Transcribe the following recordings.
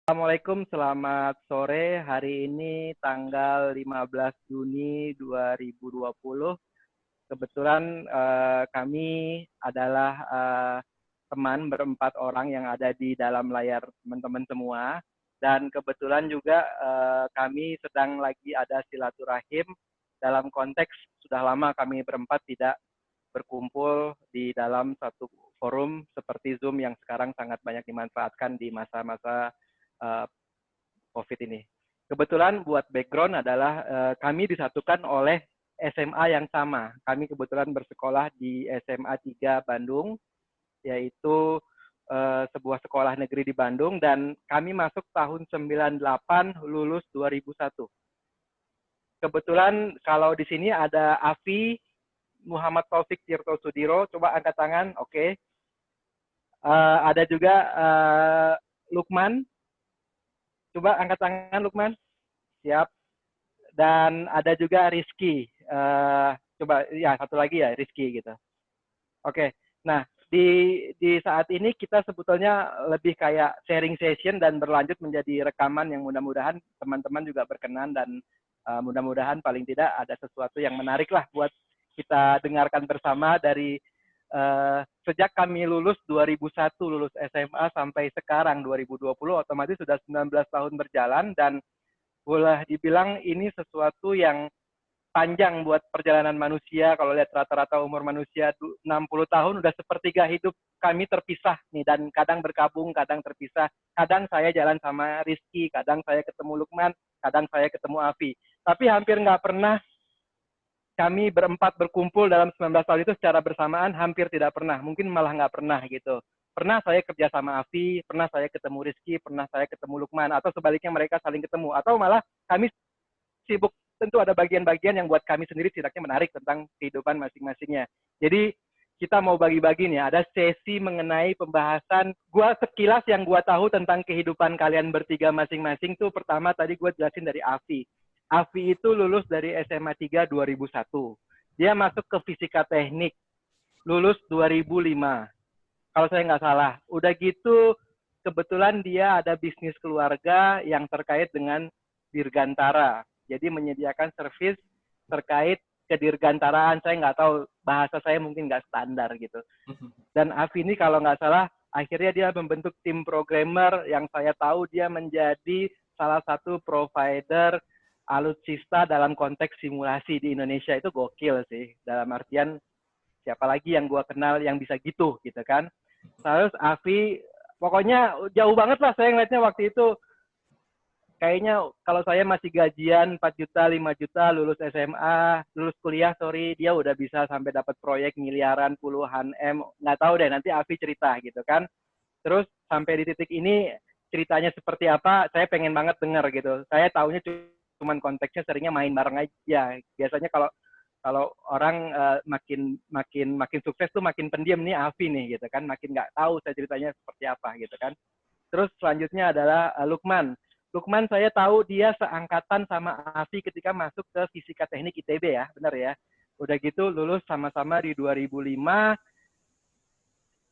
Assalamualaikum, selamat sore. Hari ini tanggal 15 Juni 2020. Kebetulan kami adalah teman berempat orang yang ada di dalam layar teman-teman semua. Dan kebetulan juga kami sedang lagi ada silaturahim dalam konteks sudah lama kami berempat tidak berkumpul di dalam satu forum seperti Zoom yang sekarang sangat banyak dimanfaatkan di masa-masa uh, COVID ini. Kebetulan buat background adalah kami disatukan oleh SMA yang sama. Kami kebetulan bersekolah di SMA 3 Bandung, yaitu sebuah sekolah negeri di Bandung, dan kami masuk tahun 98, lulus 2001. Kebetulan kalau di sini ada Afi, Muhammad Taufik Tirto Sudiro, coba angkat tangan, oke. Okay. Ada juga Lukman, coba angkat tangan Lukman, siap. Dan ada juga Rizky, coba ya satu lagi ya Rizky gitu. Oke, nah di saat ini kita sebetulnya lebih kayak sharing session dan berlanjut menjadi rekaman yang mudah-mudahan teman-teman juga berkenan dan mudah-mudahan paling tidak ada sesuatu yang menarik lah buat kita dengarkan bersama dari sejak kami lulus 2001, lulus SMA sampai sekarang 2020, otomatis sudah 19 tahun berjalan dan boleh dibilang ini sesuatu yang panjang buat perjalanan manusia. Kalau lihat rata-rata umur manusia 60 tahun, udah sepertiga hidup kami terpisah nih, dan kadang bergabung, kadang terpisah. Kadang saya jalan sama Rizky, kadang saya ketemu Lukman, kadang saya ketemu Afi. Tapi hampir nggak pernah kami berempat berkumpul dalam 19 tahun itu secara bersamaan, hampir tidak pernah. Mungkin malah nggak pernah gitu. Pernah saya kerja sama Afi, pernah saya ketemu Rizky, pernah saya ketemu Lukman, atau sebaliknya mereka saling ketemu. Atau malah kami sibuk, tentu ada bagian-bagian yang buat kami sendiri setidaknya menarik tentang kehidupan masing-masingnya. Jadi kita mau bagi-bagi nih, ada sesi mengenai pembahasan gua sekilas yang gua tahu tentang kehidupan kalian bertiga masing-masing tuh. Pertama tadi gua jelasin dari Afi. Afi itu lulus dari SMA 3 2001. Dia masuk ke fisika teknik, lulus 2005. Kalau saya nggak salah. Udah gitu kebetulan dia ada bisnis keluarga yang terkait dengan dirgantara. Jadi menyediakan servis terkait kedirgantaraan. Saya nggak tahu, bahasa saya mungkin nggak standar gitu. Dan Afi ini kalau nggak salah, akhirnya dia membentuk tim programmer yang saya tahu dia menjadi salah satu provider alutsista dalam konteks simulasi di Indonesia. Itu gokil sih. Dalam artian siapa lagi yang gue kenal yang bisa gitu kan. Terus Afi, pokoknya jauh banget lah saya ngeliatnya waktu itu. Kayaknya kalau saya masih gajian 4 juta, 5 juta, lulus SMA, lulus kuliah, sorry, dia udah bisa sampai dapat proyek miliaran, puluhan M, nggak tahu deh, nanti Afi cerita gitu kan. Terus sampai di titik ini, ceritanya seperti apa, saya pengen banget dengar gitu. Saya taunya cuman konteksnya seringnya main bareng aja. Biasanya kalau orang makin sukses tuh makin pendiam nih Afi nih gitu kan, makin nggak tahu saya ceritanya seperti apa gitu kan. Terus selanjutnya adalah Lukman. Lukman saya tahu dia seangkatan sama Afi ketika masuk ke Fisika Teknik ITB ya, benar ya. Udah gitu lulus sama-sama di 2005.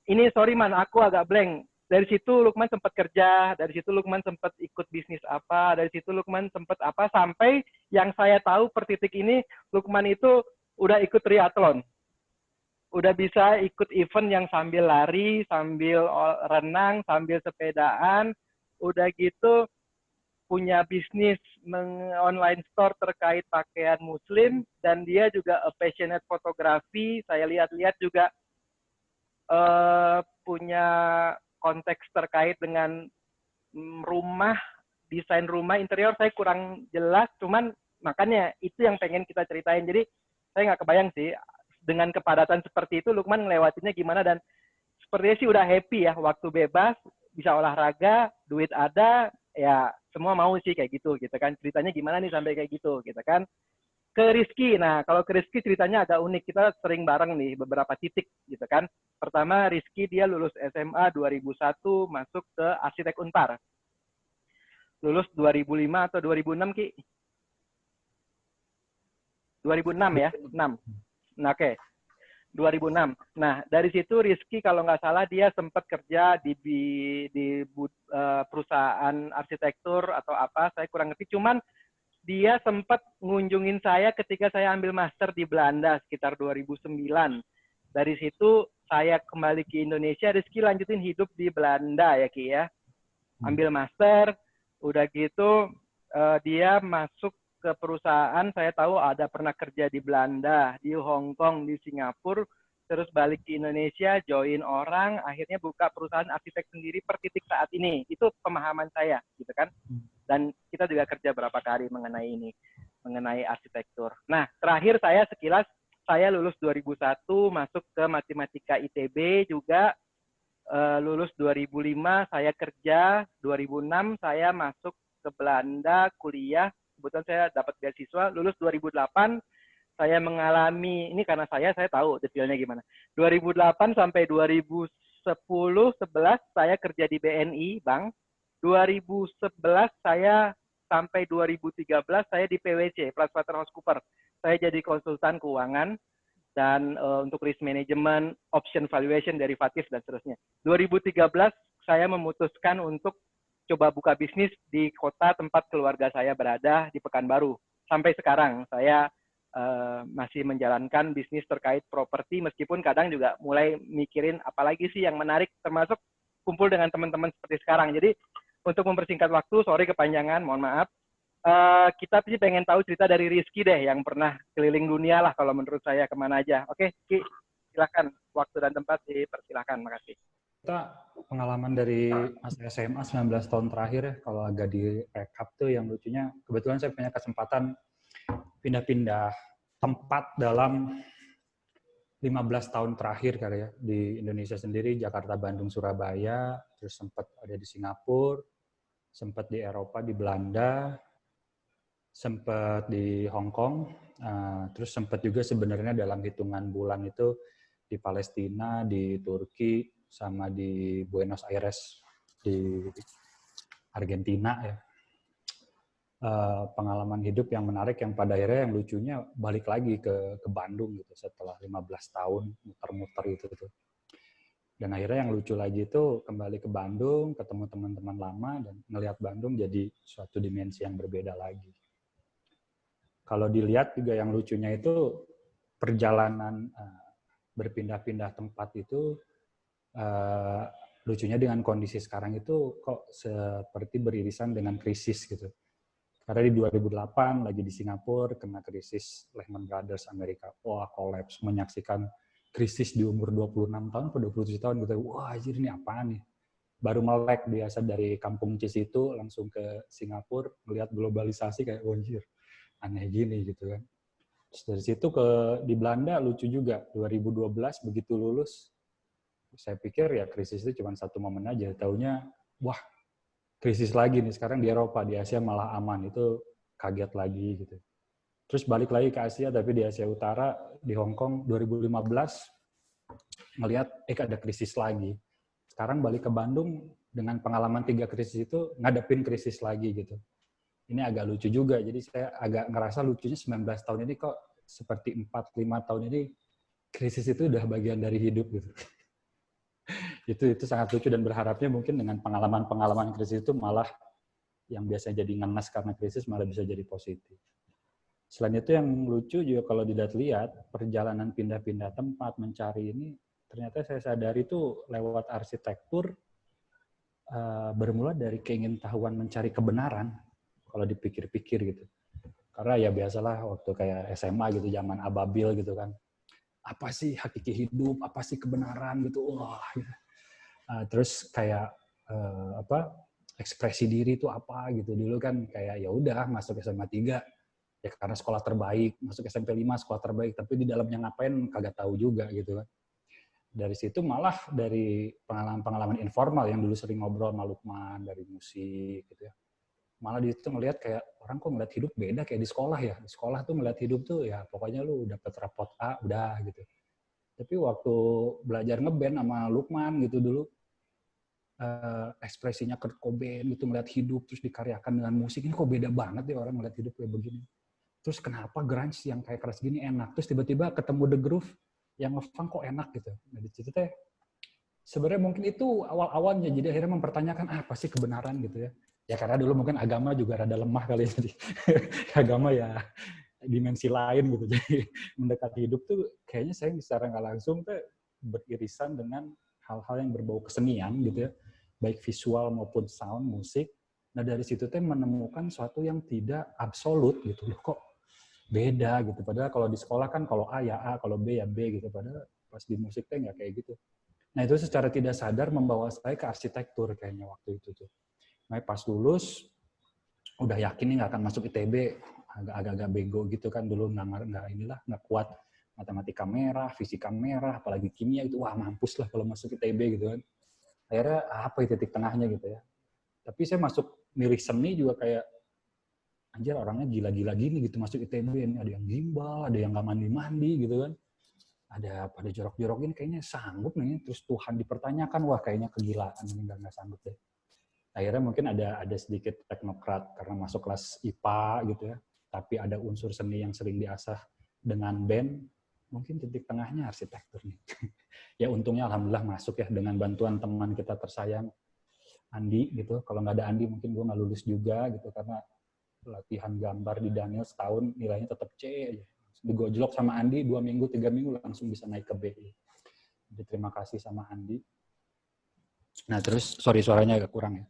Ini sorry man, aku agak blank. Dari situ Lukman sempat kerja, dari situ Lukman sempat ikut bisnis apa, dari situ Lukman sempat apa, sampai yang saya tahu per titik ini Lukman itu udah ikut triathlon. Udah bisa ikut event yang sambil lari, sambil renang, sambil sepedaan, udah gitu punya bisnis online store terkait pakaian muslim, dan dia juga passionate fotografi. Saya lihat-lihat juga punya konteks terkait dengan rumah, desain rumah, interior saya kurang jelas, cuman makanya itu yang pengen kita ceritain. Jadi saya nggak kebayang sih dengan kepadatan seperti itu Lukman ngelewatinnya gimana, dan sepertinya sih udah happy ya, waktu bebas, bisa olahraga, duit ada, ya semua mau sih kayak gitu kan. Ceritanya gimana nih sampai kayak gitu kan. Ke Rizky, nah kalau ke Rizky ceritanya agak unik, kita sering bareng nih beberapa titik gitu kan. Pertama Rizky dia lulus SMA 2001, masuk ke Arsitek Unpar. Lulus 2005 atau 2006 Ki? 2006 ya? 6. Nah, oke. 2006. Nah, dari situ Rizky kalau nggak salah dia sempat kerja di perusahaan arsitektur atau apa, saya kurang ngerti. Cuman dia sempat ngunjungin saya ketika saya ambil master di Belanda sekitar 2009. Dari situ saya kembali ke Indonesia, Rizky lanjutin hidup di Belanda ya Ki ya. Ambil master, udah gitu dia masuk ke perusahaan, saya tahu ada pernah kerja di Belanda, di Hong Kong, di Singapura, terus balik ke Indonesia, join orang, akhirnya buka perusahaan arsitek sendiri per titik saat ini. Itu pemahaman saya, gitu kan. Dan kita juga kerja berapa kali mengenai ini, mengenai arsitektur. Nah, terakhir saya sekilas, saya lulus 2001, masuk ke Matematika ITB juga, lulus 2005, saya kerja, 2006 saya masuk ke Belanda kuliah, kebetulan saya dapat beasiswa, lulus 2008, saya mengalami, ini karena saya tahu detailnya gimana. 2008 sampai 2010-11 saya kerja di BNI, Bang. 2011 saya sampai 2013 saya di PwC, PricewaterhouseCoopers. Saya jadi konsultan keuangan dan untuk risk management, option valuation, derivatif, dan seterusnya. 2013 saya memutuskan untuk coba buka bisnis di kota tempat keluarga saya berada di Pekanbaru. Sampai sekarang saya masih menjalankan bisnis terkait properti, meskipun kadang juga mulai mikirin apalagi sih yang menarik, termasuk kumpul dengan teman-teman seperti sekarang. Jadi untuk mempersingkat waktu, sorry kepanjangan, mohon maaf. Kita sih pengen tahu cerita dari Rizky deh, yang pernah keliling dunia lah kalau menurut saya, kemana aja. Oke, Ki, silakan. Waktu dan tempat dipersilakan, makasih. Kita pengalaman dari masa SMA 19 tahun terakhir ya, kalau agak di recap tuh yang lucunya, kebetulan saya punya kesempatan pindah-pindah tempat dalam 15 tahun terakhir kali ya, di Indonesia sendiri, Jakarta, Bandung, Surabaya, terus sempat ada di Singapura, sempat di Eropa, di Belanda, sempat di Hong Kong, terus sempat juga sebenarnya dalam hitungan bulan itu di Palestina, di Turki, sama di Buenos Aires, di Argentina ya. Pengalaman hidup yang menarik yang pada akhirnya yang lucunya balik lagi ke Bandung gitu setelah 15 tahun muter-muter gitu. Dan akhirnya yang lucu lagi itu kembali ke Bandung, ketemu teman-teman lama dan ngelihat Bandung jadi suatu dimensi yang berbeda lagi. Kalau dilihat juga yang lucunya itu perjalanan berpindah-pindah tempat itu lucunya dengan kondisi sekarang itu kok seperti beririsan dengan krisis gitu. Karena di 2008 lagi di Singapura kena krisis Lehman Brothers Amerika. Wah, collapse, menyaksikan krisis di umur 26 tahun atau 27 tahun gitu. Wah, anjir ini apaan nih? Baru melek biasa dari kampung Cis itu langsung ke Singapura, melihat globalisasi kayak anjir, aneh gini gitu kan. Terus dari situ di Belanda lucu juga, 2012 begitu lulus, saya pikir ya krisis itu cuma satu momen aja. Taunya, wah krisis lagi nih, sekarang di Eropa, di Asia malah aman, itu kaget lagi gitu. Terus balik lagi ke Asia, tapi di Asia Utara, di Hong Kong 2015, ngelihat ada krisis lagi. Sekarang balik ke Bandung, dengan pengalaman 3 krisis itu, ngadepin krisis lagi gitu. Ini agak lucu juga, jadi saya agak ngerasa lucunya 19 tahun ini kok seperti 4-5 tahun ini, krisis itu udah bagian dari hidup gitu. Itu sangat lucu dan berharapnya mungkin dengan pengalaman-pengalaman krisis itu malah yang biasanya jadi ngenes karena krisis malah bisa jadi positif. Selain itu yang lucu juga kalau dilihat perjalanan pindah-pindah tempat mencari ini ternyata saya sadari itu lewat arsitektur bermula dari keingintahuan mencari kebenaran kalau dipikir-pikir gitu. Karena ya biasalah waktu kayak SMA gitu zaman ababil gitu kan. Apa sih hakiki hidup, apa sih kebenaran gitu. Wah. Terus kayak ekspresi diri itu apa gitu. Dulu kan kayak ya udah masuk SMA 3 ya karena sekolah terbaik, masuk SMP 5 sekolah terbaik, tapi di dalamnya ngapain kagak tahu juga gitu kan. Dari situ malah dari pengalaman-pengalaman informal yang dulu sering ngobrol sama Lukman dari musik gitu ya. Malah di situ ngelihat kayak orang kok ngeliat hidup beda kayak di sekolah ya. Di sekolah tuh ngeliat hidup tuh ya pokoknya lu dapat rapot A udah gitu. Tapi waktu belajar ngeband sama Lukman gitu dulu, ekspresinya Kurt Cobain gitu melihat hidup terus dikaryakan dengan musik, ini kok beda banget ya orang melihat hidup kayak begini. Terus kenapa grunge yang kayak keras gini enak, terus tiba-tiba ketemu The Groove yang ngefunk kok enak gitu. Nah di situ teh sebenarnya mungkin itu awal-awalnya, jadi akhirnya mempertanyakan apa sih kebenaran gitu ya. Ya karena dulu mungkin agama juga rada lemah kali ya, jadi agama ya dimensi lain gitu. Jadi mendekati hidup tuh kayaknya saya secara nggak langsung tuh beririsan dengan hal-hal yang berbau kesenian gitu ya, baik visual maupun sound, musik. Nah dari situ tuh menemukan sesuatu yang tidak absolut gitu loh, kok beda gitu. Padahal kalau di sekolah kan kalau A ya A, kalau B ya B gitu. Padahal pas di musik tuh nggak kayak gitu. Nah itu secara tidak sadar membawa saya ke arsitektur kayaknya waktu itu tuh. Nah pas lulus udah yakin nih nggak akan masuk ITB, agak-agak bego gitu kan dulu, nggak kuat matematika merah, fisika merah, apalagi kimia itu wah mampus lah kalau masuk ITB gitu kan. Akhirnya apa ya titik tengahnya gitu ya. Tapi saya masuk milih seni juga kayak anjir orangnya gila-gila gini gitu masuk ITB, ini ada yang gimbal, ada yang nggak mandi-mandi gitu kan. Ada pada jorok-jorok ini kayaknya sanggup nih, terus Tuhan dipertanyakan, wah kayaknya kegilaan ini nggak sanggup deh. Akhirnya mungkin ada sedikit teknokrat karena masuk kelas IPA gitu ya, tapi ada unsur seni yang sering diasah dengan band, mungkin titik tengahnya arsitektur nih. Ya untungnya alhamdulillah masuk ya dengan bantuan teman kita tersayang Andi gitu. Kalau nggak ada Andi mungkin gue nggak lulus juga gitu karena latihan gambar di Daniel setahun nilainya tetap C aja. Digojlok sama Andi 2 minggu, 3 minggu langsung bisa naik ke B. Jadi terima kasih sama Andi. Nah terus, sorry suaranya agak kurang ya.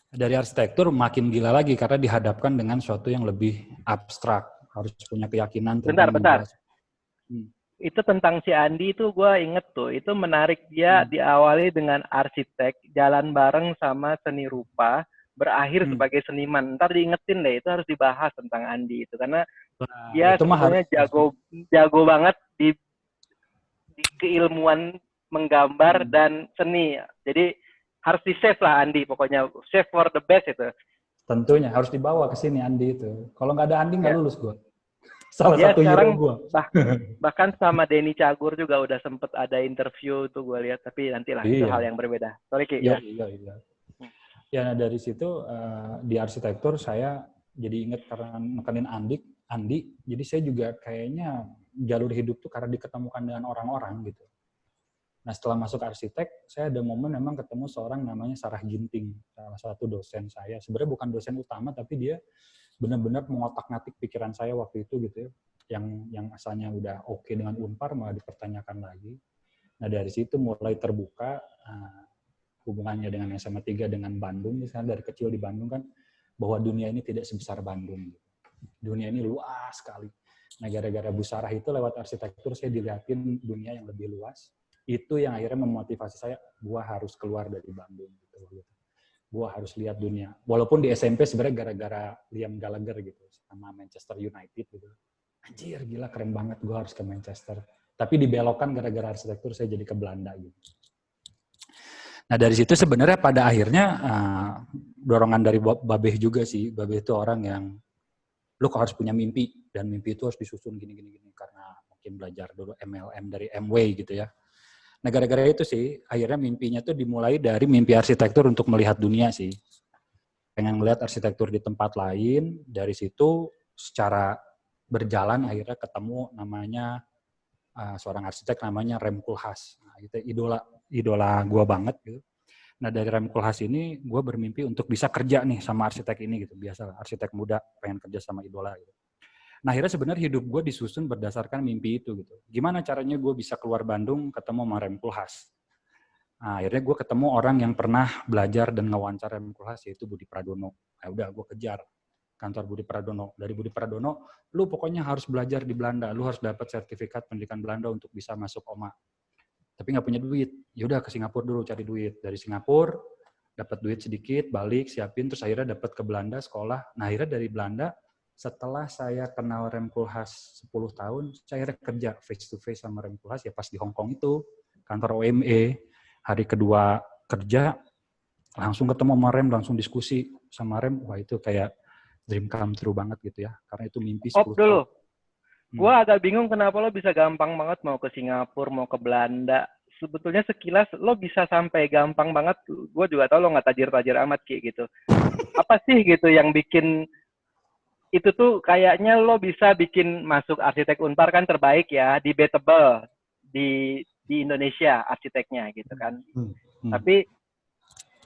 Dari arsitektur makin gila lagi karena dihadapkan dengan sesuatu yang lebih abstrak. Harus punya keyakinan tentang... Bentar. Itu tentang si Andi itu gue inget tuh. Itu menarik, dia diawali dengan arsitek, jalan bareng sama seni rupa, berakhir sebagai seniman. Ntar diingetin deh, itu harus dibahas tentang Andi itu. Karena dia sebetulnya jago banget di keilmuan menggambar dan seni. Jadi harus di-save lah Andi, pokoknya save for the best itu. Tentunya, harus dibawa ke sini Andi itu. Kalau nggak ada Andi nggak lulus gue. Salah satu hero gue. Bahkan sama Denny Cagur juga udah sempet ada interview tuh gue lihat, tapi nantilah itu hal yang berbeda. Sorry Ki. Iya. Ya, nah dari situ di arsitektur saya jadi inget karena nekenin Andi, jadi saya juga kayaknya jalur hidup tuh karena diketemukan dengan orang-orang gitu. Nah setelah masuk arsitek, saya ada momen memang ketemu seorang namanya Sarah Ginting, salah satu dosen saya. Sebenarnya bukan dosen utama, tapi dia benar-benar mengotak-ngatik pikiran saya waktu itu gitu ya. Yang asalnya udah oke dengan Unpar malah dipertanyakan lagi. Nah dari situ mulai terbuka hubungannya dengan SMA 3 dengan Bandung, misalnya dari kecil di Bandung kan, bahwa dunia ini tidak sebesar Bandung. Dunia ini luas sekali. Nah gara-gara Bu Sarah itu lewat arsitektur saya dilihatin dunia yang lebih luas. Itu yang akhirnya memotivasi saya, gua harus keluar dari Bandung gitu. Gua harus lihat dunia. Walaupun di SMP sebenarnya gara-gara Liam Gallagher gitu sama Manchester United gitu. Anjir gila keren banget, gua harus ke Manchester. Tapi dibelokkan gara-gara arsitektur saya jadi ke Belanda gitu. Nah dari situ sebenarnya pada akhirnya dorongan dari Babeh juga sih. Babeh itu orang yang lu harus punya mimpi dan mimpi itu harus disusun gini karena mungkin belajar dulu MLM dari Amway gitu ya. Nah gara-gara itu sih akhirnya mimpinya tuh dimulai dari mimpi arsitektur untuk melihat dunia sih. Pengen melihat arsitektur di tempat lain, dari situ secara berjalan akhirnya ketemu namanya seorang arsitek namanya Rem Koolhaas. Nah, itu idola gue banget gitu. Nah dari Rem Koolhaas ini gue bermimpi untuk bisa kerja nih sama arsitek ini gitu. Biasa arsitek muda pengen kerja sama idola gitu. Nah akhirnya sebenarnya hidup gue disusun berdasarkan mimpi itu gitu. Gimana caranya gue bisa keluar Bandung ketemu sama Rem Koolhaas. Nah akhirnya gue ketemu orang yang pernah belajar dan ngewawancara Rem Koolhaas yaitu Budi Pradono. Nah udah gue kejar kantor Budi Pradono. Dari Budi Pradono, lu pokoknya harus belajar di Belanda. Lu harus dapat sertifikat pendidikan Belanda untuk bisa masuk OMA. Tapi nggak punya duit. Yaudah ke Singapura dulu cari duit. Dari Singapura, dapat duit sedikit, balik, siapin, terus akhirnya dapat ke Belanda sekolah. Nah akhirnya dari Belanda, setelah saya kenal Rem Koolhaas 10 tahun, saya akhirnya kerja face to face sama Rem Koolhaas ya pas di Hong Kong itu, kantor OME. Hari kedua kerja, langsung ketemu sama Rem, langsung diskusi sama Rem. Wah itu kayak dream come true banget gitu ya. Karena itu mimpi 10 tahun. Gue agak bingung kenapa lo bisa gampang banget mau ke Singapura, mau ke Belanda. Sebetulnya sekilas lo bisa sampai gampang banget. Gue juga tahu lo nggak tajir-tajir amat kayak gitu. Apa sih gitu yang bikin itu tuh kayaknya lo bisa bikin masuk arsitek Unpar kan terbaik ya, debatable. di Indonesia arsiteknya gitu kan. Tapi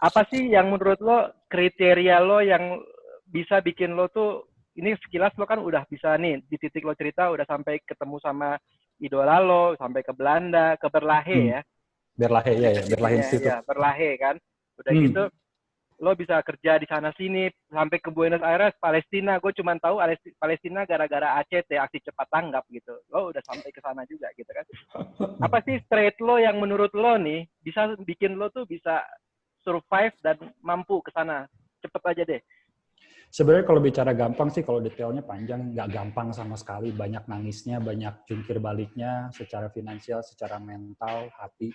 apa sih yang menurut lo kriteria lo yang bisa bikin lo tuh ini sekilas lo kan udah bisa nih di titik lo cerita udah sampai ketemu sama idola lo, sampai ke Belanda, ke Berlage ya. Berlage ya, Berlage Institute. Ya, Berlage kan. Udah gitu lo bisa kerja di sana sini sampai ke Buenos Aires, Palestina. Gue cuma tahu Palestina gara-gara ACT, aksi cepat tanggap gitu. Lo udah sampai ke sana juga gitu kan. Apa sih trait lo yang menurut lo nih bisa bikin lo tuh bisa survive dan mampu ke sana? Cepet aja deh. Sebenarnya kalau bicara gampang sih, kalau detailnya panjang, nggak gampang sama sekali. Banyak nangisnya, banyak jungkir baliknya, secara finansial, secara mental, hati.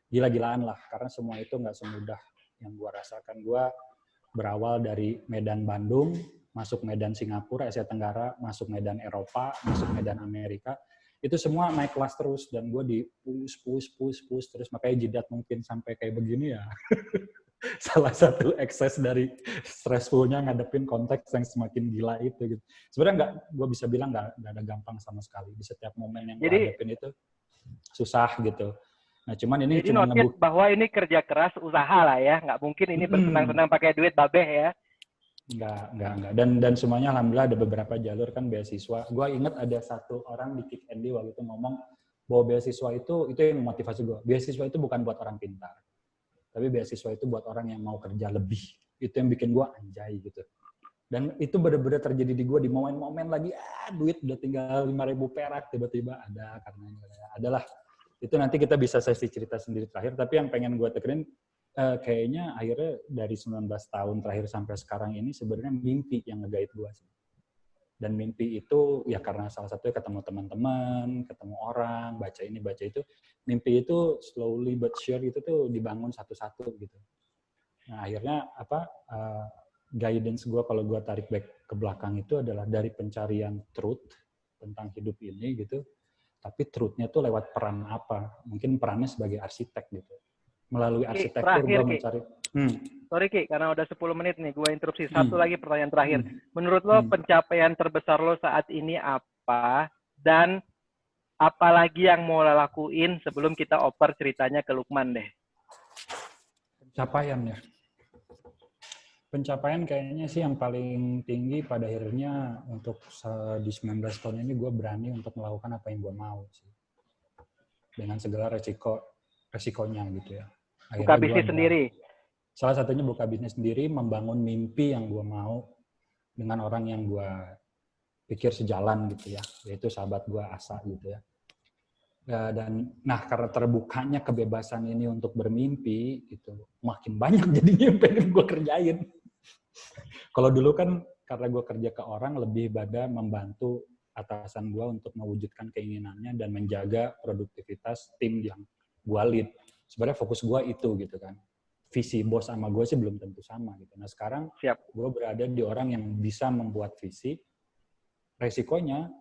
Gila-gilaan lah, karena semua itu nggak semudah yang gue rasakan. Gue berawal dari Medan Bandung, masuk Medan Singapura, Asia Tenggara, masuk Medan Eropa, masuk Medan Amerika. Itu semua naik kelas terus, dan gue di push terus, makanya jidat mungkin sampai kayak begini ya. Salah satu ekses dari stressfulnya ngadepin konteks yang semakin gila itu gitu. Sebenarnya gue bisa bilang nggak ada gampang sama sekali. Di setiap momen yang gue hadapin itu susah gitu. Nah cuman ini jadi cuma notice bahwa ini kerja keras, usaha lah ya. Nggak mungkin ini bersenang-senang pakai duit babeh ya. Nggak. Dan semuanya alhamdulillah ada beberapa jalur kan beasiswa. Gue ingat ada satu orang di Kick Andy waktu itu ngomong bahwa beasiswa itu yang memotivasi gue. Beasiswa itu bukan buat orang pintar. Tapi beasiswa itu buat orang yang mau kerja lebih. Itu yang bikin gue anjay gitu. Dan itu benar-benar terjadi di gue di momen-momen lagi, duit udah tinggal 5.000 perak, tiba-tiba ada karena adalah. Itu nanti kita bisa sesi cerita sendiri terakhir, tapi yang pengen gue tekenin, kayaknya akhirnya dari 19 tahun terakhir sampai sekarang ini sebenarnya mimpi yang nge-guide gue sih. Dan mimpi itu ya karena salah satunya ketemu teman-teman, ketemu orang, baca ini, baca itu. Mimpi itu slowly but sure itu tuh dibangun satu-satu gitu. Nah akhirnya guidance gue kalau gue tarik back ke belakang itu adalah dari pencarian truth tentang hidup ini gitu. Tapi truth-nya tuh lewat peran apa? Mungkin perannya sebagai arsitek gitu. Melalui arsitektur gue mencari... Sorry Ki, karena udah 10 menit nih, gue interupsi. Satu lagi pertanyaan terakhir. Menurut lo pencapaian terbesar lo saat ini apa? Dan apa lagi yang mau lo lakuin sebelum kita oper ceritanya ke Lukman deh? Pencapaian kayaknya sih yang paling tinggi pada akhirnya untuk di 19 tahun ini gue berani untuk melakukan apa yang gue mau sih. Dengan segala resikonya gitu ya. Akhirnya buka bisnis sendiri. Salah satunya buka bisnis sendiri, membangun mimpi yang gue mau dengan orang yang gue pikir sejalan gitu ya, yaitu sahabat gue Asa gitu ya. Dan karena terbukanya kebebasan ini untuk bermimpi gitu, makin banyak jadinya yang pengen gue kerjain. Kalau dulu kan karena gue kerja ke orang lebih pada membantu atasan gue untuk mewujudkan keinginannya dan menjaga produktivitas tim yang gue lead. Sebenarnya fokus gue itu gitu kan. Visi bos sama gue sih belum tentu sama gitu. Nah sekarang gue berada di orang yang bisa membuat visi. Resikonya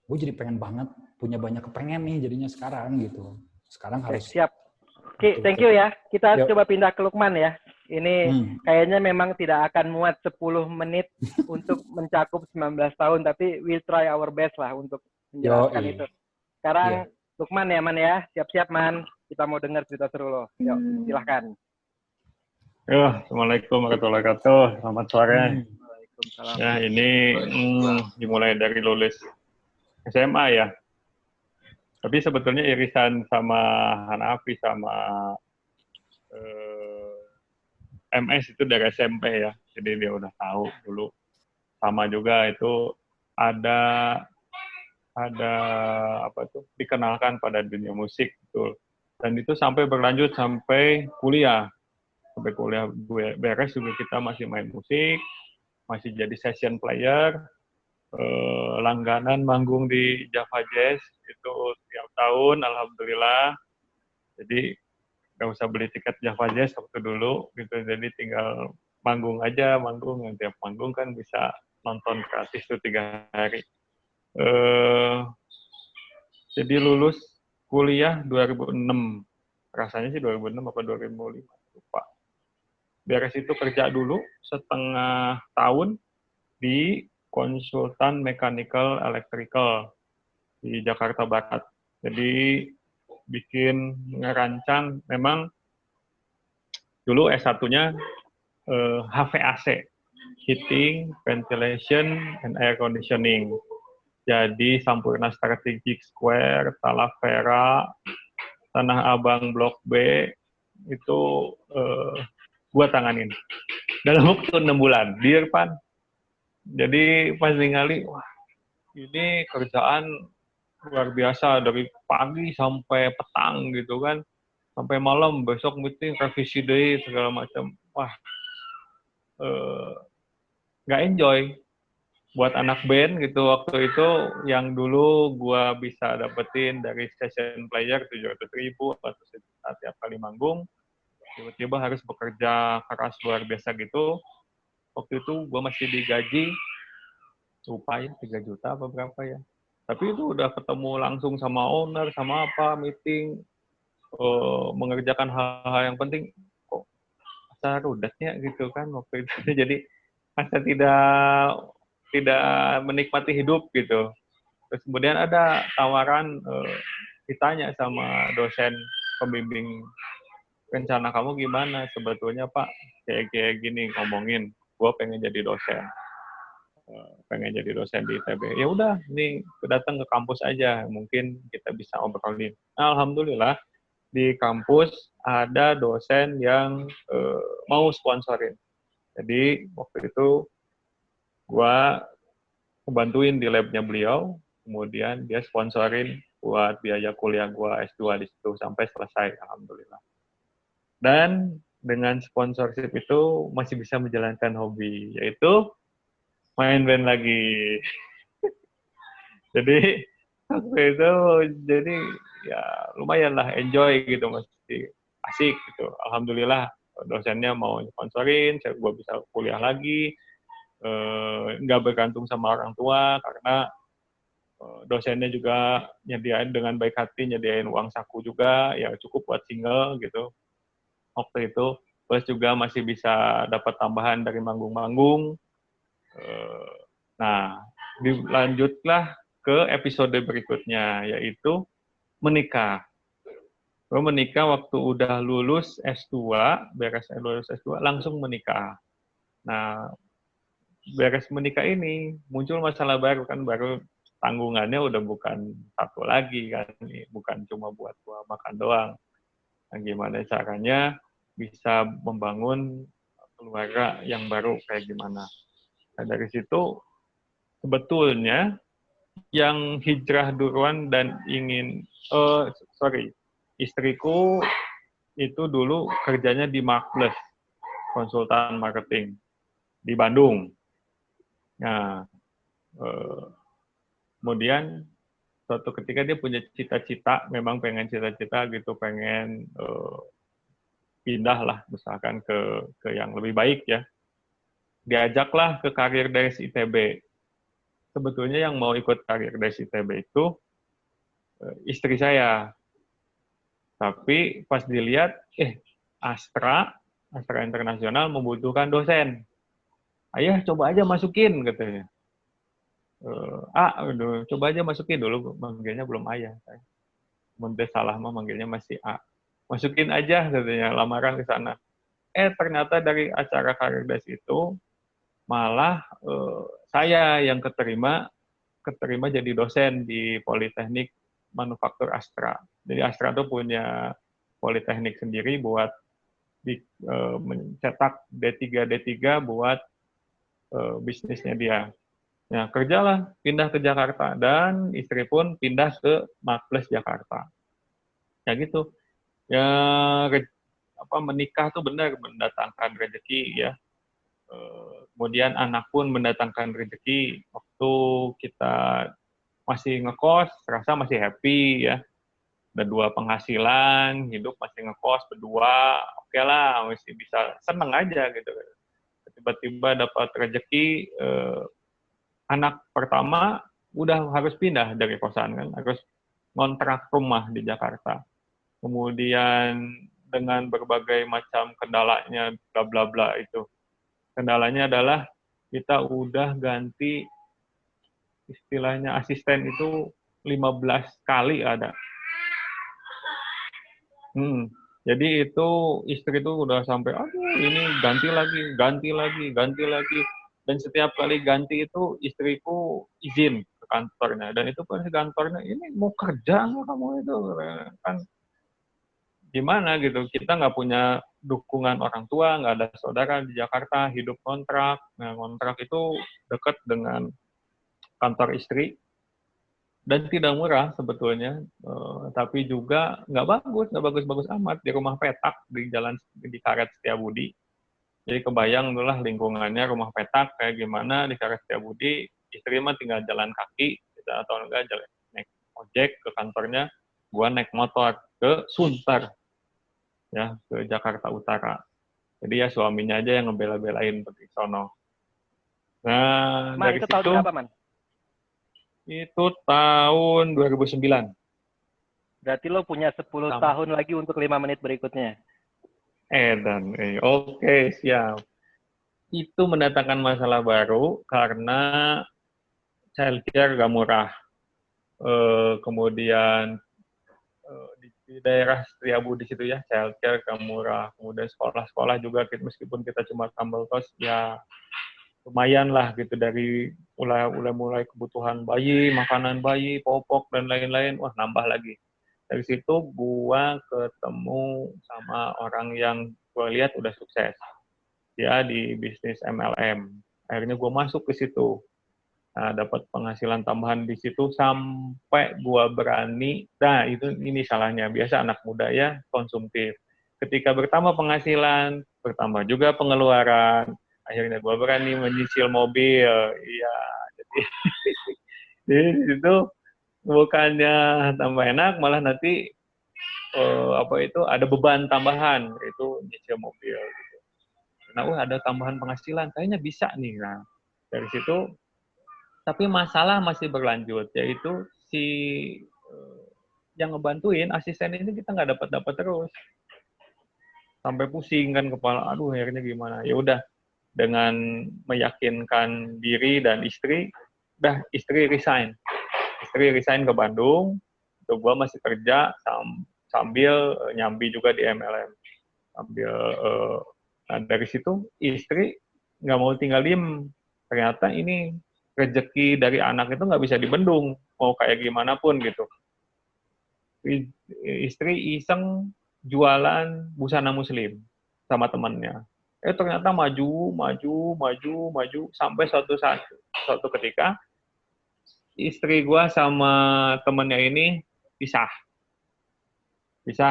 gue jadi pengen banget punya banyak kepengen nih jadinya sekarang gitu. Sekarang harus siap. Oke, thank you ya. Kita coba pindah ke Lukman ya. Ini kayaknya memang tidak akan muat 10 menit untuk mencakup 19 tahun, tapi we'll try our best lah untuk menjelaskan itu. Sekarang Lukman ya Man ya, siap-siap Man. Kita mau dengar cerita seru lo. Yuk, silahkan. Assalamualaikum warahmatullahi wabarakatuh. Selamat sore. Ya, ini dimulai dari lulus SMA ya. Tapi sebetulnya irisan sama Hanafi sama MS itu dari SMP ya. Jadi dia udah tahu dulu. Sama juga itu ada apa tuh dikenalkan pada dunia musik betul. Dan itu sampai berlanjut sampai kuliah. Sampai kuliah gue beres juga kita masih main musik, masih jadi session player, langganan manggung di Java Jazz itu tiap tahun, alhamdulillah. Jadi nggak usah beli tiket Java Jazz waktu dulu, gitu. Jadi tinggal manggung aja, tiap manggung kan bisa nonton gratis tuh 3 hari. Jadi lulus kuliah 2006, rasanya sih 2006 apa 2005, lupa. Beres itu kerja dulu setengah tahun di konsultan mechanical electrical di Jakarta Barat. Jadi bikin ngerancang. Memang dulu S1-nya HVAC, Heating, Ventilation, and Air Conditioning. Jadi Sampurna Strategic Square, Talavera, Tanah Abang Blok B, itu gua tanganin. Dalam waktu 6 bulan, di Irfan. Jadi pas ningali, wah ini kerjaan luar biasa, dari pagi sampai petang gitu kan. Sampai malam, besok meeting, revisi deh, segala macam. Wah, nggak enjoy. Buat anak band gitu waktu itu, yang dulu gua bisa dapetin dari session player 700.000 atau sejuta tiap kali manggung, tiba-tiba harus bekerja keras luar biasa gitu. Waktu itu gua masih digaji, lupa ya 3 juta apa berapa ya. Tapi itu udah ketemu langsung sama owner, sama apa, meeting, mengerjakan hal-hal yang penting. Kok asa rudetnya gitu kan waktu itu. Jadi asa tidak menikmati hidup gitu. Terus kemudian ada tawaran, ditanya sama dosen pembimbing, rencana kamu gimana? Sebetulnya Pak, kayak gini ngomongin, gue pengen jadi dosen. Pengen jadi dosen di ITB. Ya udah, nih datang ke kampus aja, mungkin kita bisa obrolin. Nah, alhamdulillah di kampus ada dosen yang mau sponsorin. Jadi waktu itu gua bantuin di labnya beliau, kemudian dia sponsorin buat biaya kuliah gua S2 di situ sampai selesai, alhamdulillah. Dan dengan sponsorship itu masih bisa menjalankan hobi, yaitu main band lagi. Jadi waktu itu jadi ya lumayan lah, enjoy gitu, masih asik gitu. Alhamdulillah dosennya mau sponsorin, gue bisa kuliah lagi, nggak bergantung sama orang tua karena dosennya juga nyediain dengan baik hati, nyediain uang saku juga, ya cukup buat single gitu waktu itu. Plus juga masih bisa dapat tambahan dari manggung-manggung. Nah, dilanjutlah ke episode berikutnya, yaitu menikah. Gue menikah waktu udah lulus S2, beres lulus S2, langsung menikah. Nah, beres menikah ini, muncul masalah baru kan, baru tanggungannya udah bukan satu lagi kan, bukan cuma buat gua makan doang. Nah, gimana caranya bisa membangun keluarga yang baru kayak gimana. Nah, dari situ sebetulnya yang hijrah duluan dan ingin, istriku itu dulu kerjanya di Markplus, konsultan marketing di Bandung. Nah, kemudian suatu ketika dia punya cita-cita, memang pengen cita-cita gitu, pengen pindah lah misalkan ke yang lebih baik ya. Diajaklah ke Career Days ITB. Sebetulnya yang mau ikut Career Days ITB itu istri saya. Tapi pas dilihat, Astra Internasional membutuhkan dosen. Ayah coba aja masukin katanya. Coba aja masukin dulu, manggilnya belum ayah. Munte salah mah manggilnya masih A. Masukin aja katanya, lamaran ke sana. Ternyata dari acara Career Days itu malah saya yang keterima jadi dosen di Politeknik Manufaktur Astra. Jadi Astra itu punya politeknik sendiri buat mencetak D3 buat bisnisnya dia. Ya, kerjalah, pindah ke Jakarta, dan istri pun pindah ke Markplus Jakarta. Ya gitu. Ya, menikah tuh benar mendatangkan rezeki ya. Kemudian anak pun mendatangkan rezeki. Waktu kita masih ngekos, rasa masih happy ya. Ada 2 penghasilan, hidup masih ngekos berdua, oke lah, masih bisa seneng aja gitu. Tiba-tiba dapat rezeki, anak pertama udah harus pindah dari kosan kan, harus ngontrak rumah di Jakarta. Kemudian dengan berbagai macam kendalanya, bla bla bla itu. Kendalanya adalah kita udah ganti istilahnya asisten itu 15 kali ada. Jadi itu istri itu udah sampai, aduh ini ganti lagi, ganti lagi, ganti lagi. Dan setiap kali ganti itu istriku izin ke kantornya. Dan itu kan kantornya, ini mau kerja nggak kamu itu? Kan gimana gitu, kita nggak punya dukungan orang tua, nggak ada saudara di Jakarta, hidup kontrak. Nah, kontrak itu dekat dengan kantor istri, dan tidak murah sebetulnya, tapi juga nggak bagus amat, di rumah petak di jalan di Karet Setiabudi. Jadi kebayang itulah lingkungannya rumah petak kayak gimana di Karet Setiabudi. Istri mah tinggal jalan kaki, kita atau enggak jalan naik ojek ke kantornya, gua naik motor ke Sunter, ya ke Jakarta Utara. Jadi ya suaminya aja yang ngebela-belain pergi sono. Nah Man, dari itu tahun situ berapa, Man? itu tahun 2009. Berarti lo punya 10 tahun lagi untuk 5 menit berikutnya. Oke, siap. Itu mendatangkan masalah baru karena childcare gak murah. Kemudian di daerah Setiabudi situ ya, childcare gak murah. Kemudian sekolah-sekolah juga, meskipun kita cuma sambal kos, ya lumayan lah gitu, dari mulai kebutuhan bayi, makanan bayi, popok dan lain-lain, wah nambah lagi. Dari situ gua ketemu sama orang yang gua lihat udah sukses. Dia di bisnis MLM. Akhirnya gua masuk ke situ. Nah, dapat penghasilan tambahan di situ sampai gua berani. Nah, ini salahnya. Biasa anak muda ya konsumtif. Ketika bertambah penghasilan, bertambah juga pengeluaran. Akhirnya gua berani menyicil mobil. Iya, jadi di situ bukannya tambah enak, malah nanti ada beban tambahan, itu nyicil mobil gitu. Nah, ada tambahan penghasilan, kayaknya bisa nih. Nah, dari situ, tapi masalah masih berlanjut, yaitu si yang ngebantuin asisten ini kita nggak dapat terus, sampai pusing kan kepala, aduh akhirnya gimana. Ya udah, dengan meyakinkan diri dan istri, istri resign ke Bandung. Itu gua masih kerja sambil nyambi juga di MLM. Nah, dari situ istri nggak mau tinggal diem. Ternyata ini rezeki dari anak itu nggak bisa dibendung, mau kayak gimana pun gitu. Istri iseng jualan busana muslim sama temannya. Ternyata maju sampai suatu ketika istri gua sama temennya ini pisah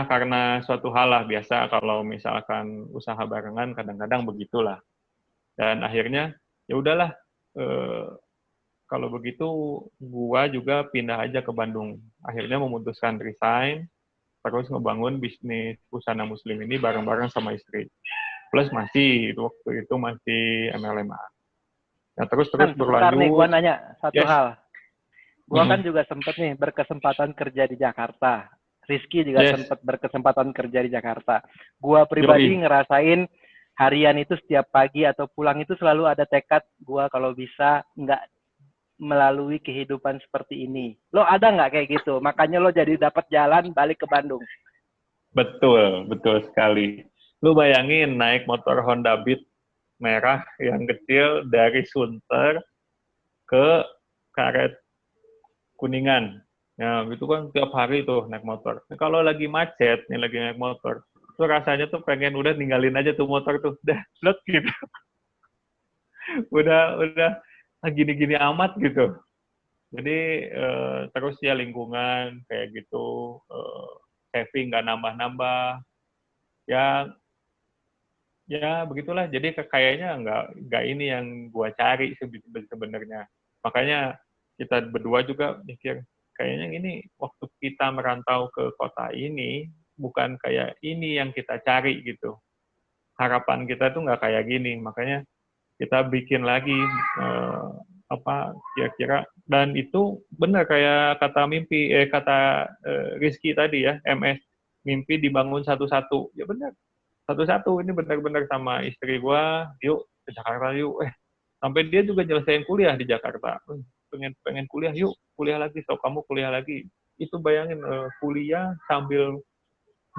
karena suatu hal lah, biasa kalau misalkan usaha barengan kadang-kadang begitulah. Dan akhirnya ya udahlah, kalau begitu gua juga pindah aja ke Bandung. Akhirnya memutuskan resign, terus ngebangun bisnis busana muslim ini bareng-bareng sama istri. Plus waktu itu masih MLM. Nah, terus berlanjut. Bentar nih, gua nanya satu hal. Gua kan Mhm. juga sempet nih berkesempatan kerja di Jakarta. Rizky juga sempat berkesempatan kerja di Jakarta. Gua pribadi ngerasain harian itu setiap pagi atau pulang itu selalu ada tekad gua kalau bisa nggak melalui kehidupan seperti ini. Lo ada nggak kayak gitu? Makanya lo jadi dapat jalan balik ke Bandung. Betul sekali. Lu bayangin naik motor Honda Beat merah yang kecil dari Sunter ke Karet Kuningan. Ya, gitu kan tiap hari tuh naik motor. Nah, kalau lagi macet, nih lagi naik motor, tuh rasanya tuh pengen udah ninggalin aja tuh motor tuh. Udah, blek gitu. udah gini-gini amat gitu. Jadi terus ya lingkungan kayak gitu, saving nggak nambah-nambah. Ya begitulah. Jadi kayaknya nggak ini yang gua cari sebenarnya. Makanya kita berdua juga mikir, kayaknya ini waktu kita merantau ke kota ini bukan kayak ini yang kita cari gitu. Harapan kita tuh nggak kayak gini. Makanya kita bikin lagi kira-kira, dan itu benar kayak kata Rizky tadi ya, MS, mimpi dibangun satu-satu. Ya benar, satu-satu. Ini benar-benar sama istri gua, yuk ke Jakarta yuk. Sampai dia juga nyelesain kuliah di Jakarta. Pengen kuliah, yuk kuliah lagi. So kamu kuliah lagi. Itu bayangin kuliah sambil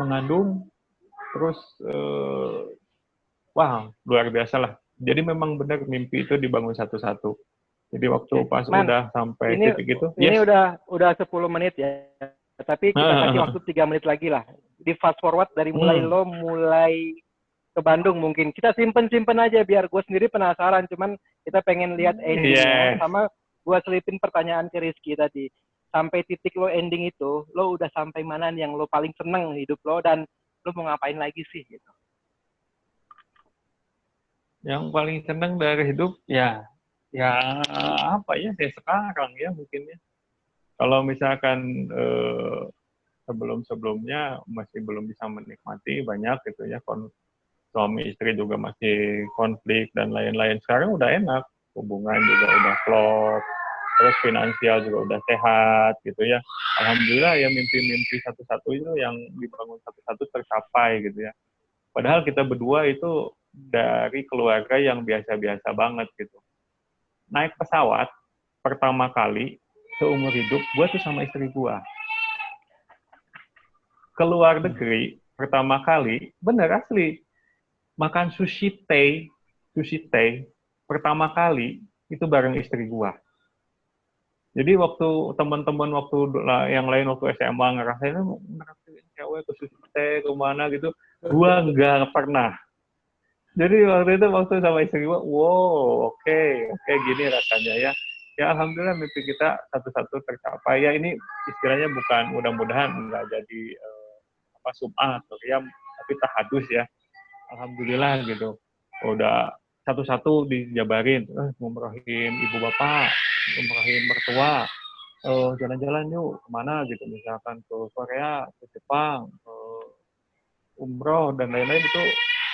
mengandung, terus wah luar biasa lah. Jadi memang benar mimpi itu dibangun satu-satu. Jadi waktu pas Man, udah sampai ini titik itu, ini yes. udah 10 menit ya. Tapi kita kasih waktu 3 menit lagi lah. Di fast forward dari mulai lo mulai ke Bandung mungkin. Kita simpen aja biar gue sendiri penasaran. Cuman kita pengen lihat endingnya. Yes. Sama gue selipin pertanyaan ke Rizky tadi. Sampai titik lo ending itu, lo udah sampai mana yang lo paling seneng hidup lo dan lo mau ngapain lagi sih gitu. Yang paling seneng dari hidup ya apa ya sekarang ya mungkin ya. Kalau misalkan sebelum-sebelumnya masih belum bisa menikmati banyak gitu ya, suami istri juga masih konflik dan lain-lain. Sekarang udah enak, hubungan juga udah klop, terus finansial juga udah sehat gitu ya. Alhamdulillah ya mimpi-mimpi satu-satu itu yang dibangun satu-satu tercapai gitu ya. Padahal kita berdua itu dari keluarga yang biasa-biasa banget gitu. Naik pesawat pertama kali seumur hidup gue tuh sama istri gue. Keluar negeri pertama kali, bener asli, makan sushi tei pertama kali itu bareng istri gue. Jadi waktu teman-teman yang lain waktu SMA ngerasain cewek ke sushi tei kemana gitu, gue nggak pernah. Jadi waktu sama istri gue, wow, oke, gini rasanya ya. Ya alhamdulillah mimpi kita satu-satu tercapai. Ya ini istilahnya bukan mudah-mudahan nggak jadi sum'ah atau riam, tapi tahadus ya. Alhamdulillah gitu. Udah satu-satu dijabarin, ngumrohin ibu bapak, ngumrohin mertua, jalan-jalan yuk kemana gitu, misalkan ke Korea, ke Jepang, umroh dan lain-lain itu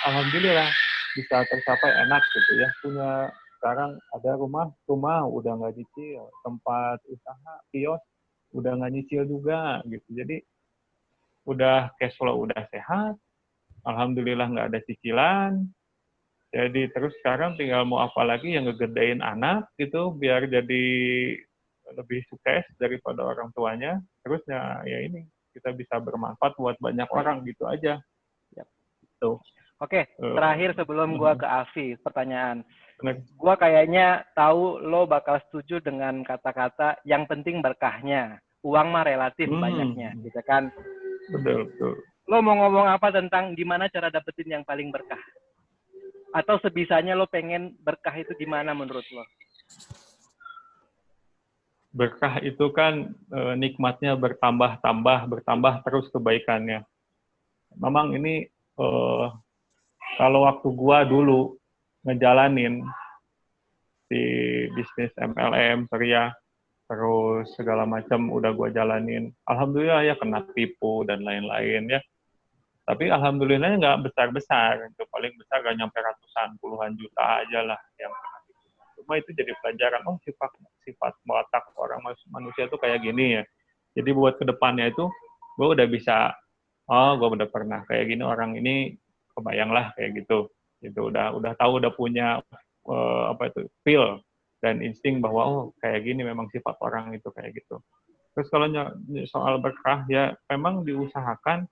alhamdulillah bisa tercapai enak gitu ya. Punya sekarang ada rumah udah nggak nyicil, tempat usaha kios udah nggak nyicil juga gitu. Jadi udah cash flow udah sehat, alhamdulillah nggak ada cicilan. Jadi terus sekarang tinggal mau apa lagi yang ngegedein anak gitu biar jadi lebih sukses daripada orang tuanya. Terusnya ya ini kita bisa bermanfaat buat banyak orang gitu aja. Tuh. Oke, terakhir sebelum gua ke Afi, pertanyaan. Gua kayaknya tahu lo bakal setuju dengan kata-kata yang penting berkahnya. Uang mah relatif banyaknya, gitu kan? Betul. Lo mau ngomong apa tentang gimana cara dapetin yang paling berkah? Atau sebisanya lo pengen berkah itu gimana menurut lo? Berkah itu kan nikmatnya bertambah terus kebaikannya. Memang ini kalau waktu gua dulu ngejalanin di bisnis MLM, Surya, terus segala macam udah gua jalanin. Alhamdulillah ya kena tipu dan lain-lain ya. Tapi alhamdulillahnya nggak besar-besar. Itu paling besar nggak nyampe ratusan, puluhan juta aja lah yang kena tipu. Cuma itu jadi pelajaran, sifat watak orang manusia itu kayak gini ya. Jadi buat kedepannya itu gue udah bisa, gue udah pernah kayak gini, orang ini kebayang lah kayak gitu. Itu udah tahu, udah punya feel dan insting bahwa kayak gini memang sifat orang itu kayak gitu. Terus kalau soal berkah ya memang diusahakan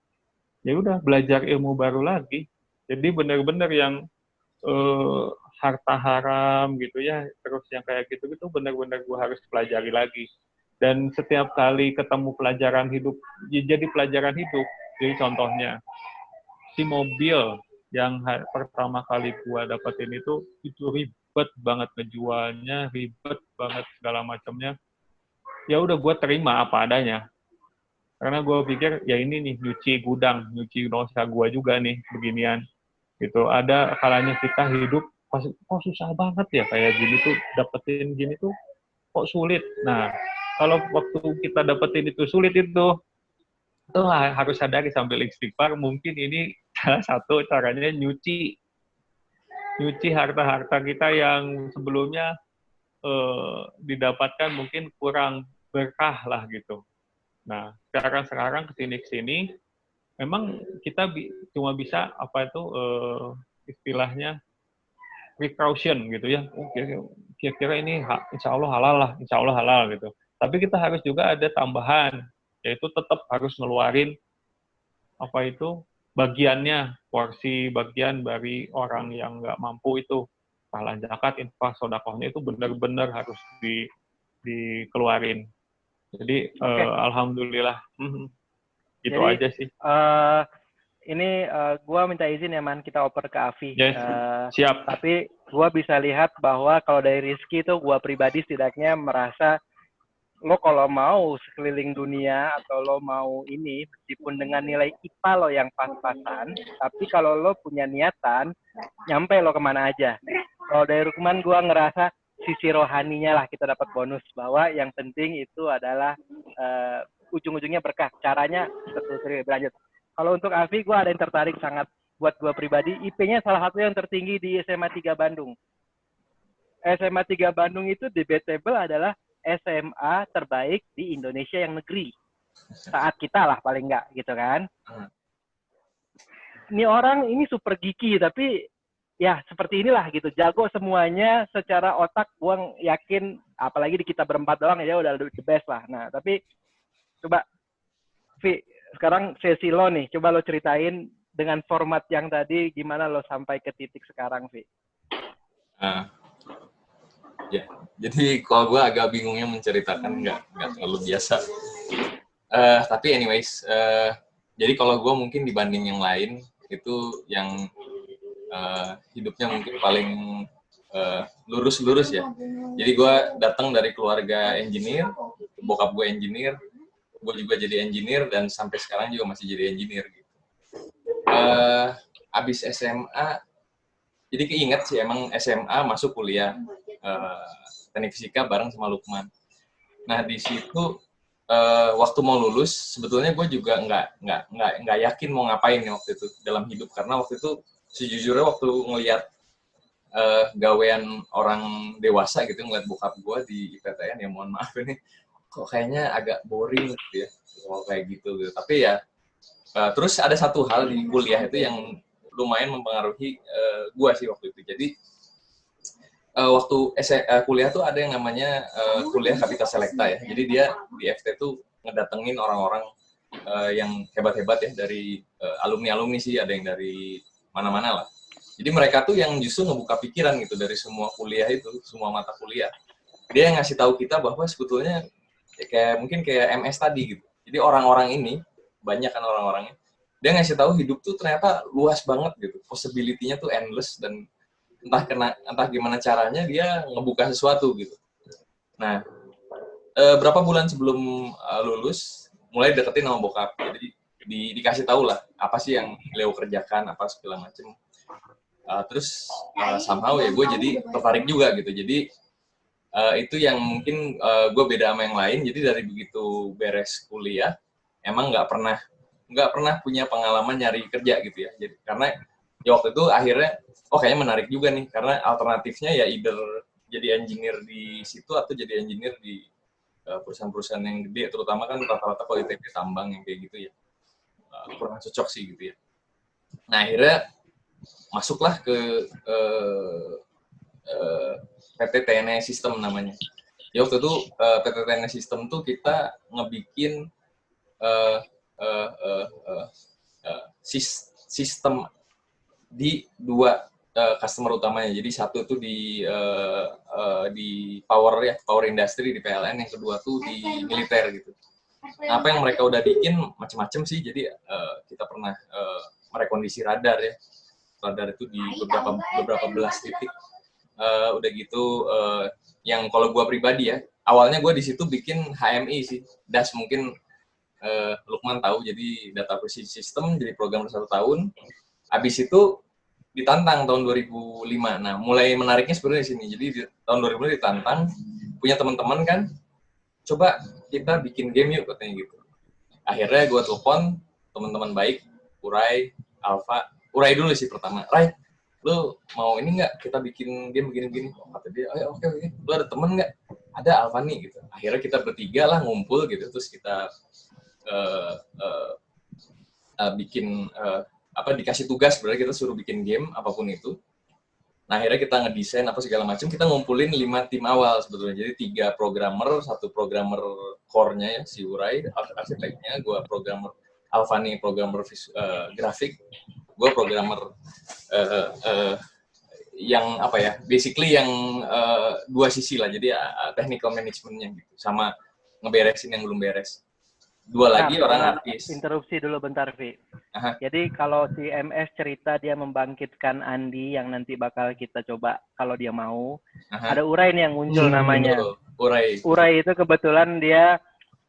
ya udah belajar ilmu baru lagi. Jadi benar-benar yang harta haram gitu ya, terus yang kayak gitu benar-benar gue harus pelajari lagi. Dan setiap kali ketemu pelajaran hidup, jadi pelajaran hidup. Jadi contohnya si mobil yang pertama kali gue dapetin itu ribet banget ngejualnya, ribet banget segala macamnya. Ya udah gue terima apa adanya. Karena gue pikir ya ini nih nyuci gudang, nyuci dosa gue juga nih beginian. Gitu. Ada kalanya kita hidup kok susah banget ya kayak gini tuh, dapetin gini tuh kok sulit. Nah, kalau waktu kita dapetin itu sulit itu harus sadari sambil istighfar, mungkin ini salah satu caranya nyuci harta-harta kita yang sebelumnya didapatkan mungkin kurang berkah lah gitu. Nah, sekarang kesini memang kita cuma bisa istilahnya precaution gitu ya. Kira-kira ini insya Allah halal gitu. Tapi kita harus juga ada tambahan, yaitu tetap harus ngeluarin apa itu bagiannya, porsi bagian dari orang yang nggak mampu itu, pahala zakat, infak, sedekahnya itu benar-benar harus dikeluarin. Jadi Oke. alhamdulillah, gitu Jadi aja sih. ini gua minta izin ya Man, kita oper ke Avi. Yes, siap. Tapi gua bisa lihat bahwa kalau dari Rizky itu gua pribadi setidaknya merasa lo kalau mau sekeliling dunia atau lo mau ini meskipun dengan nilai IPA lo yang pas-pasan, tapi kalau lo punya niatan nyampe lo kemana aja. Kalau dari Rukman gua ngerasa sisi rohaninya lah kita dapat bonus, bahwa yang penting itu adalah ujung-ujungnya berkah. Caranya betul berlanjut. Kalau untuk Avi, gue ada yang tertarik sangat buat gue pribadi. IP-nya salah satu yang tertinggi di SMA 3 Bandung. SMA 3 Bandung itu debatable adalah SMA terbaik di Indonesia yang negeri. Saat kita lah paling enggak gitu kan. Ini orang ini super geeky, tapi ya seperti inilah gitu. Jago semuanya secara otak, gue yakin, apalagi di kita berempat doang ya udah the best lah. Nah, tapi coba, Vi, sekarang sesi lo nih, coba lo ceritain dengan format yang tadi, gimana lo sampai ke titik sekarang, Vi? Ya, jadi kalau gue agak bingungnya menceritakan, nggak terlalu biasa. Tapi anyways, jadi kalau gue mungkin dibanding yang lain, itu yang hidupnya mungkin paling lurus-lurus ya. Jadi gue datang dari keluarga engineer, bokap gue engineer, gue juga jadi engineer, dan sampai sekarang juga masih jadi engineer gitu. Abis SMA, jadi keinget sih emang SMA masuk kuliah teknik fisika bareng sama Lukman. Nah di situ waktu mau lulus sebetulnya gue juga nggak yakin mau ngapain nih waktu itu dalam hidup, karena waktu itu sejujurnya waktu ngelihat gawean orang dewasa gitu, ngeliat bokap gue di IPTN, ya mohon maaf ini kok kayaknya agak boring gitu ya, kayak gitu. Tapi ya terus ada satu hal di kuliah itu yang lumayan mempengaruhi gue sih waktu itu. Jadi waktu kuliah tuh ada yang namanya kuliah Kapita Selekta ya. Jadi dia di FT tuh ngedatengin orang-orang yang hebat-hebat ya, dari alumni-alumni sih, ada yang dari mana-mana lah. Jadi mereka tuh yang justru ngebuka pikiran gitu dari semua kuliah itu, semua mata kuliah. Dia yang ngasih tahu kita bahwa sebetulnya mungkin kayak MS tadi gitu. Jadi orang-orang ini, banyak kan orang-orangnya, dia ngasih tahu hidup tuh ternyata luas banget gitu. Possibility-nya tuh endless, dan entah gimana caranya dia ngebuka sesuatu gitu. Nah, berapa bulan sebelum lulus, mulai deketin sama bokap. Jadi dikasih tahu lah apa sih yang Leo kerjakan, apa segala macem. Terus somehow ya gue jadi tertarik juga gitu. Jadi itu yang mungkin gue beda sama yang lain. Jadi dari begitu beres kuliah, emang nggak pernah punya pengalaman nyari kerja gitu ya. Jadi karena ya waktu itu akhirnya kayaknya menarik juga nih, karena alternatifnya ya either jadi engineer di situ atau jadi engineer di perusahaan-perusahaan yang gede, terutama kan rata-rata kalau ITB tambang yang kayak gitu ya, kurang cocok sih gitu ya. Nah akhirnya masuklah ke PT TNE System namanya. Ya waktu itu PT TNE System tuh kita ngebikin sistem di dua customer utamanya. Jadi satu itu di power industry di PLN, yang kedua tuh di militer gitu. Nah, apa yang mereka udah bikin macam-macam sih. Jadi kita pernah merekondisi radar ya. Radar itu di beberapa belas titik. Udah gitu yang kalau gue pribadi ya, awalnya gue di situ bikin HMI sih, DAS mungkin Lukman tahu. Jadi data precision system, jadi program 1 tahun. Habis itu ditantang tahun 2005. Nah, mulai menariknya sebenarnya di sini. Jadi di tahun 2005 ditantang, punya teman-teman kan, coba kita bikin game yuk katanya gitu. Akhirnya gue telepon teman-teman baik, Uray, Alfa. Uray dulu sih pertama. Ray, lu mau ini nggak kita bikin game begini-begini? Kata dia, oke. Lu ada temen nggak? Ada, Alfa nih gitu. Akhirnya kita bertiga lah ngumpul gitu, terus kita bikin dikasih tugas, sebenarnya kita suruh bikin game apapun itu. Nah akhirnya kita ngedesain apa segala macam, kita ngumpulin 5 tim awal sebetulnya. Jadi 3 programmer, 1 programmer core-nya ya si Uray, arsiteknya, gue programmer Alfa nih programmer grafik, gue programmer yang apa ya, basically yang dua sisi lah, jadi technical managementnya gitu, sama ngeberesin yang belum beres. Dua lagi orang artis. Interupsi dulu bentar, Vi. Aha. Jadi kalau si MS cerita dia membangkitkan Andi yang nanti bakal kita coba kalau dia mau. Aha. Ada Uray nih yang muncul namanya. Uray. Uray itu kebetulan dia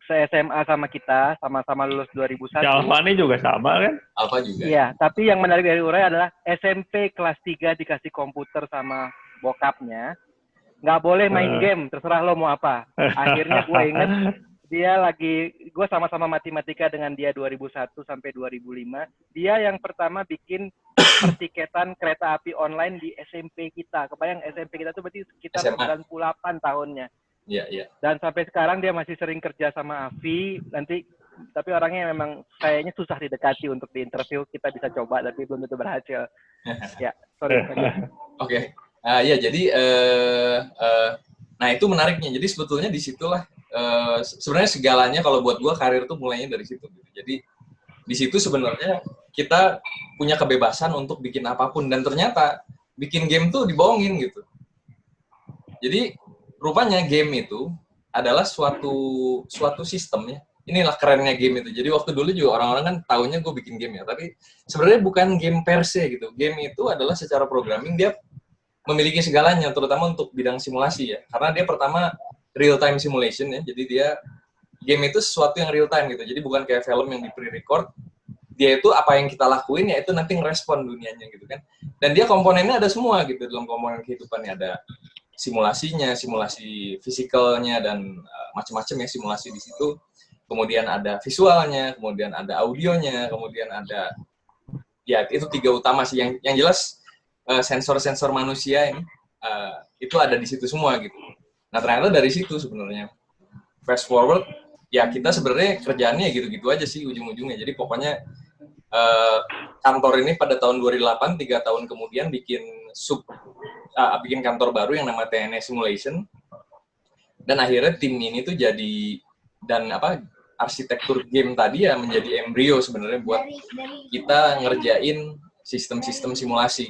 se-SMA sama kita, sama-sama lulus 2001. Alfa ini juga sama kan? Alfa juga. Iya, tapi yang menarik dari Uray adalah SMP kelas 3 dikasih komputer sama bokapnya. Nggak boleh main game, terserah lo mau apa. Akhirnya gue inget, gue sama-sama matematika dengan dia 2001 sampai 2005. Dia yang pertama bikin pertiketan kereta api online di SMP kita. Kebayang SMP kita tuh berarti sekitar 98 tahunnya. Iya. Dan sampai sekarang dia masih sering kerja sama Avi. Nanti tapi orangnya memang kayaknya susah didekati untuk diinterview. Kita bisa coba tapi belum tentu berhasil. Ya, sorry. Oke. Ya jadi nah itu menariknya. Jadi sebetulnya disitulah sebenarnya segalanya kalau buat gue karir tuh mulainya dari situ. Jadi di situ sebenarnya kita punya kebebasan untuk bikin apapun, dan ternyata bikin game tuh dibohongin gitu. Jadi rupanya game itu adalah suatu sistem ya. Inilah kerennya game itu. Jadi waktu dulu juga orang-orang kan taunya gue bikin game ya, tapi sebenarnya bukan game per se gitu. Game itu adalah secara programming dia memiliki segalanya, terutama untuk bidang simulasi ya. Karena dia pertama real time simulation ya. Jadi dia game itu sesuatu yang real time gitu. Jadi bukan kayak film yang di pre-record. Dia itu apa yang kita lakuin ya itu nanti ngerespon dunianya gitu kan. Dan dia komponennya ada semua gitu. Dalam komponen kehidupannya ada simulasinya, simulasi fisikalnya, dan macam-macam ya simulasi di situ. Kemudian ada visualnya, kemudian ada audionya, kemudian ada ya itu 3 utama sih. Yang jelas sensor-sensor manusia ini itu ada di situ semua gitu. Nah ternyata dari situ sebenarnya fast forward ya kita sebenarnya kerjaannya gitu-gitu aja sih ujung-ujungnya. Jadi pokoknya kantor ini pada tahun 2008, 3 tahun kemudian bikin kantor baru yang nama TNS Simulation, dan akhirnya tim ini tuh jadi, dan arsitektur game tadi ya menjadi embrio sebenarnya buat kita ngerjain sistem-sistem simulasi.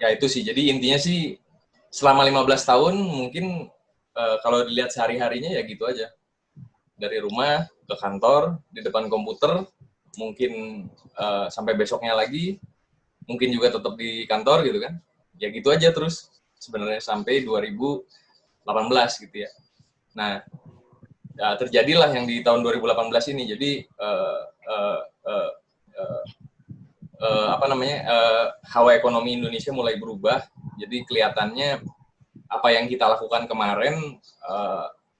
Ya itu sih, jadi intinya sih selama 15 tahun mungkin kalau dilihat sehari-harinya ya gitu aja. Dari rumah ke kantor, di depan komputer, mungkin sampai besoknya lagi, mungkin juga tetap di kantor gitu kan. Ya gitu aja terus sebenarnya sampai 2018 gitu ya. Nah, terjadilah yang di tahun 2018 ini. Jadi hawa ekonomi Indonesia mulai berubah. Jadi kelihatannya apa yang kita lakukan kemarin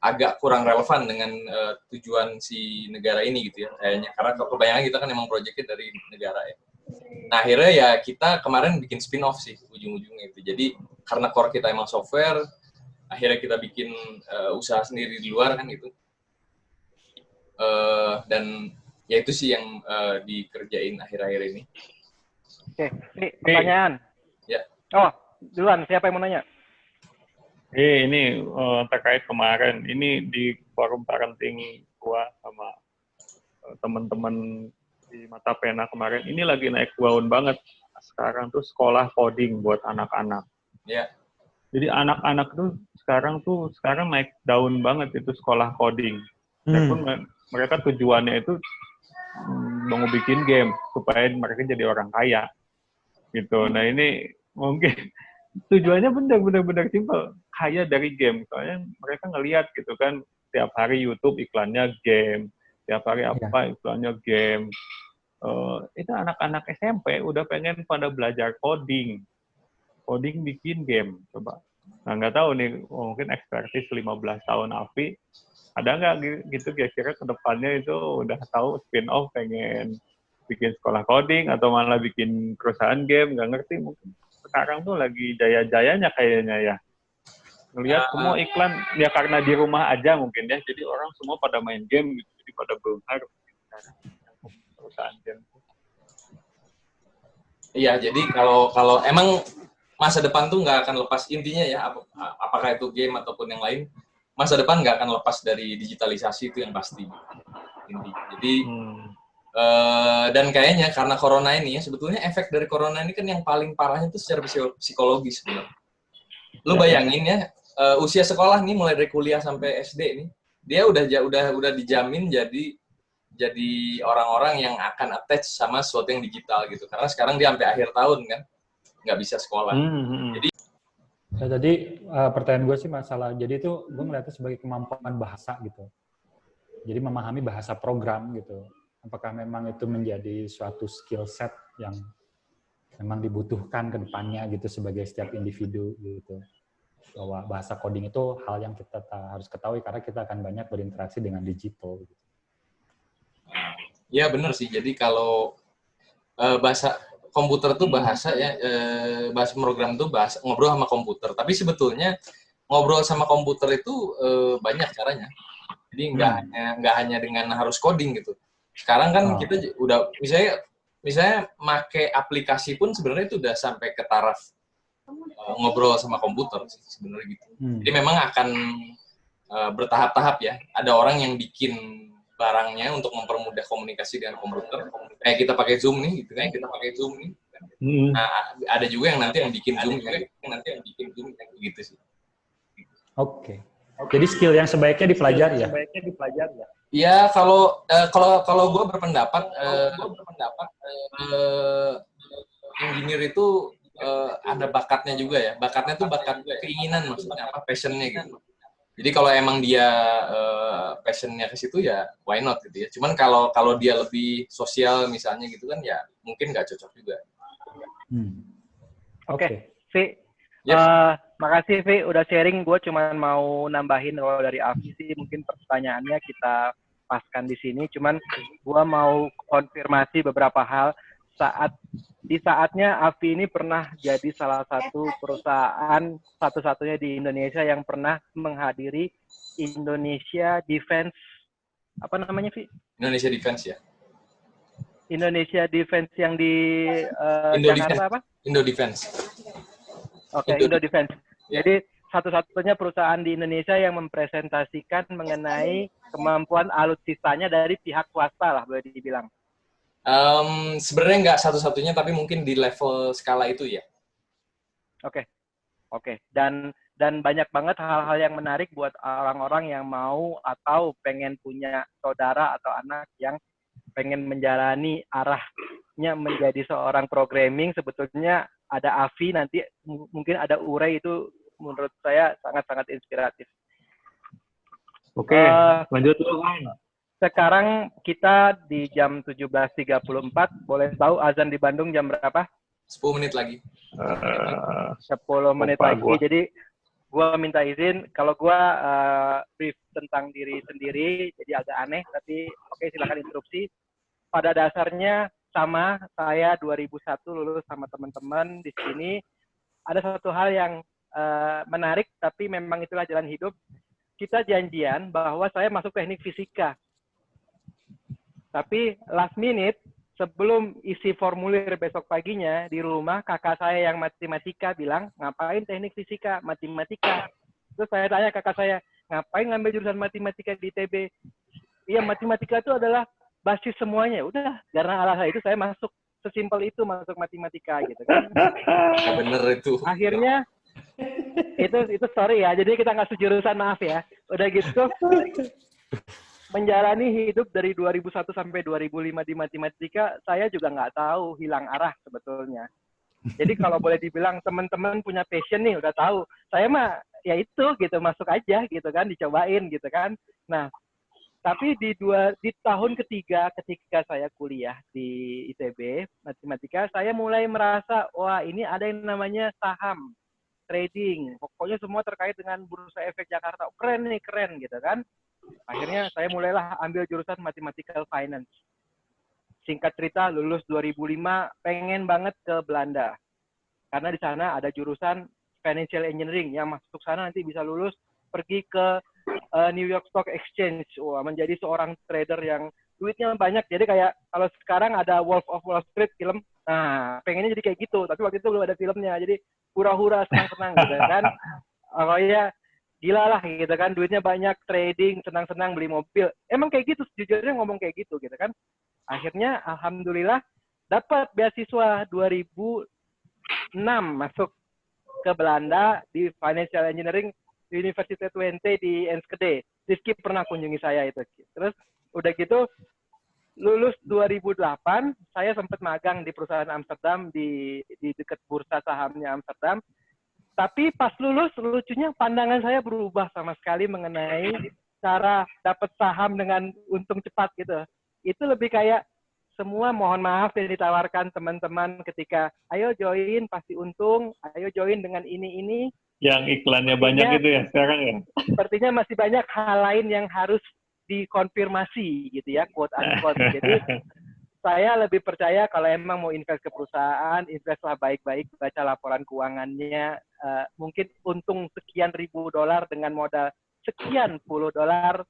agak kurang relevan dengan tujuan si negara ini gitu ya kayaknya, karena kebanyakan kita kan emang proyeknya dari negara ya. Nah akhirnya ya kita kemarin bikin spin-off sih ujung-ujungnya itu. Jadi karena core kita emang software, akhirnya kita bikin usaha sendiri di luar kan gitu. Dan ya itu sih yang dikerjain akhir-akhir ini. Oke, ini pertanyaan. Ya. Oh, duluan siapa yang mau nanya? Ini terkait kemarin, ini di forum parenting gua sama teman-teman di Mata Pena kemarin, ini lagi naik daun banget sekarang tuh sekolah coding buat anak-anak. Ya. Jadi anak-anak tuh sekarang naik daun banget itu sekolah coding. Walaupun mereka tujuannya itu mau bikin game supaya mereka jadi orang kaya gitu. Nah ini mungkin tujuannya benar-benar simpel, kaya dari game. Soalnya mereka ngelihat gitu kan, tiap hari YouTube iklannya game, tiap hari iklannya game. Itu anak-anak SMP udah pengen pada belajar coding bikin game. Coba. Nah nggak tahu nih, mungkin expertise 15 tahun Avi, ada nggak gitu kira-kira ke depannya itu udah tahu spin-off pengen bikin sekolah coding atau malah bikin perusahaan game, nggak ngerti mungkin. Sekarang tuh lagi jaya-jayanya kayaknya ya. Ngelihat semua iklan, ya karena di rumah aja mungkin ya, jadi orang semua pada main game gitu, jadi pada berharap perusahaan game. Iya, jadi kalau emang masa depan tuh nggak akan lepas intinya ya, apakah itu game ataupun yang lain, masa depan nggak akan lepas dari digitalisasi, itu yang pasti. Jadi dan kayaknya karena corona ini ya, sebetulnya efek dari corona ini kan yang paling parahnya itu secara psikologis sebenarnya. Lu bayangin ya, usia sekolah nih mulai dari kuliah sampai SD nih, dia udah dijamin jadi orang-orang yang akan attach sama sesuatu yang digital gitu. Karena sekarang dia sampai akhir tahun kan nggak bisa sekolah. Jadi ya, tadi pertanyaan gue sih masalah, jadi itu gue melihatnya sebagai kemampuan bahasa gitu. Jadi memahami bahasa program gitu. Apakah memang itu menjadi suatu skill set yang memang dibutuhkan ke depannya gitu sebagai setiap individu gitu. Bahwa bahasa coding itu hal yang kita harus ketahui karena kita akan banyak berinteraksi dengan digital gitu. Ya benar sih. Jadi kalau bahasa komputer tuh bahasa ya, bahasa program tuh bahasa ngobrol sama komputer. Tapi sebetulnya ngobrol sama komputer itu banyak caranya. Jadi nggak hanya dengan harus coding gitu. Sekarang kan kita udah misalnya make aplikasi pun sebenarnya itu udah sampai ke taraf ngobrol sama komputer sih sebenarnya gitu. Jadi memang akan bertahap-tahap ya. Ada orang yang bikin barangnya untuk mempermudah komunikasi dengan komputer. Kayak kita pakai Zoom nih, gitu kan? Nah, ada juga yang nanti yang bikin Zoom, gitu sih. Oke. Jadi skill yang sebaiknya dipelajari ya? Ya kalau gue berpendapat, engineer itu ada bakatnya juga ya. Bakatnya tuh bakat keinginan, maksudnya apa, passionnya gitu. Jadi kalau emang dia passionnya ke situ ya why not gitu ya. Cuman kalau dia lebih sosial misalnya gitu kan ya mungkin nggak cocok juga. Oke. Vi, Yep. makasih Vi udah sharing. Gue cuma mau nambahin kalau dari Afi sih mungkin pertanyaannya kita paskan di sini. Cuman gue mau konfirmasi beberapa hal. Di saatnya Afi ini pernah jadi salah satu perusahaan satu-satunya di Indonesia yang pernah menghadiri Indonesia Defense, apa namanya Vi? Indonesia Defense ya. Indonesia Defense yang di Indo Jakarta Defense. apa? Indo Defense. Oke, Indo Defense. Jadi satu-satunya perusahaan di Indonesia yang mempresentasikan mengenai kemampuan alutsistanya dari pihak swasta lah boleh dibilang. Sebenarnya nggak satu-satunya, tapi mungkin di level skala itu ya. Oke. Dan banyak banget hal-hal yang menarik buat orang-orang yang mau atau pengen punya saudara atau anak yang pengen menjalani arahnya menjadi seorang programming. Sebetulnya ada Afi, nanti mungkin ada Urey, itu menurut saya sangat-sangat inspiratif. Oke, lanjut dulu. Sekarang kita di jam 17.34, boleh tahu azan di Bandung jam berapa? 10 menit lagi. 10 menit lagi. Jadi gue minta izin, kalau gue brief tentang diri sendiri, jadi agak aneh, tapi oke, silakan interupsi. Pada dasarnya sama, saya 2001 lulus sama teman-teman di sini. Ada satu hal yang menarik, tapi memang itulah jalan hidup. Kita janjian bahwa saya masuk teknik fisika. Tapi last minute, sebelum isi formulir besok paginya, di rumah kakak saya yang matematika bilang, ngapain teknik fisika, matematika. Terus saya tanya kakak saya, ngapain ngambil jurusan matematika di ITB? Iya, matematika itu adalah basis semuanya. Udah, karena alasan itu saya masuk, sesimpel itu masuk matematika gitu kan. Ya bener itu. Akhirnya, itu sorry ya, jadi kita nggak sejurusan, maaf ya. Udah gitu, menjalani hidup dari 2001 sampai 2005 di matematika, saya juga nggak tahu, hilang arah sebetulnya. Jadi kalau boleh dibilang teman-teman punya passion nih, udah tahu. Saya mah ya itu gitu, masuk aja gitu kan, dicobain gitu kan. Nah, tapi di tahun ketiga ketika saya kuliah di ITB matematika, saya mulai merasa, wah ini ada yang namanya saham, trading, pokoknya semua terkait dengan Bursa Efek Jakarta. Keren nih, keren gitu kan. Akhirnya saya mulailah ambil jurusan Mathematical Finance. Singkat cerita, lulus 2005, pengen banget ke Belanda. Karena di sana ada jurusan Financial Engineering, yang masuk sana nanti bisa lulus, pergi ke New York Stock Exchange, wah, menjadi seorang trader yang duitnya banyak. Jadi kayak kalau sekarang ada Wolf of Wall Street film, nah pengennya jadi kayak gitu. Tapi waktu itu belum ada filmnya, jadi hura-hura, senang-senang gitu kan. Oh ya, gila lah gitu kan, duitnya banyak, trading, senang-senang beli mobil. Emang kayak gitu, sejujurnya ngomong kayak gitu kan. Akhirnya alhamdulillah dapat beasiswa 2006 masuk ke Belanda di Financial Engineering University Twente di Enschede. Rizky pernah kunjungi saya itu. Terus udah gitu lulus 2008, saya sempat magang di perusahaan Amsterdam di dekat bursa sahamnya Amsterdam. Tapi pas lulus, lucunya pandangan saya berubah sama sekali mengenai cara dapat saham dengan untung cepat gitu. Itu lebih kayak semua mohon maaf yang ditawarkan teman-teman ketika ayo join pasti untung, ayo join dengan ini. Yang iklannya banyak itu ya sekarang ya? Sepertinya masih banyak hal lain yang harus dikonfirmasi gitu ya, quote unquote. Jadi saya lebih percaya kalau emang mau invest ke perusahaan, investlah baik-baik, baca laporan keuangannya, mungkin untung sekian ribu dolar dengan modal sekian puluh dolar,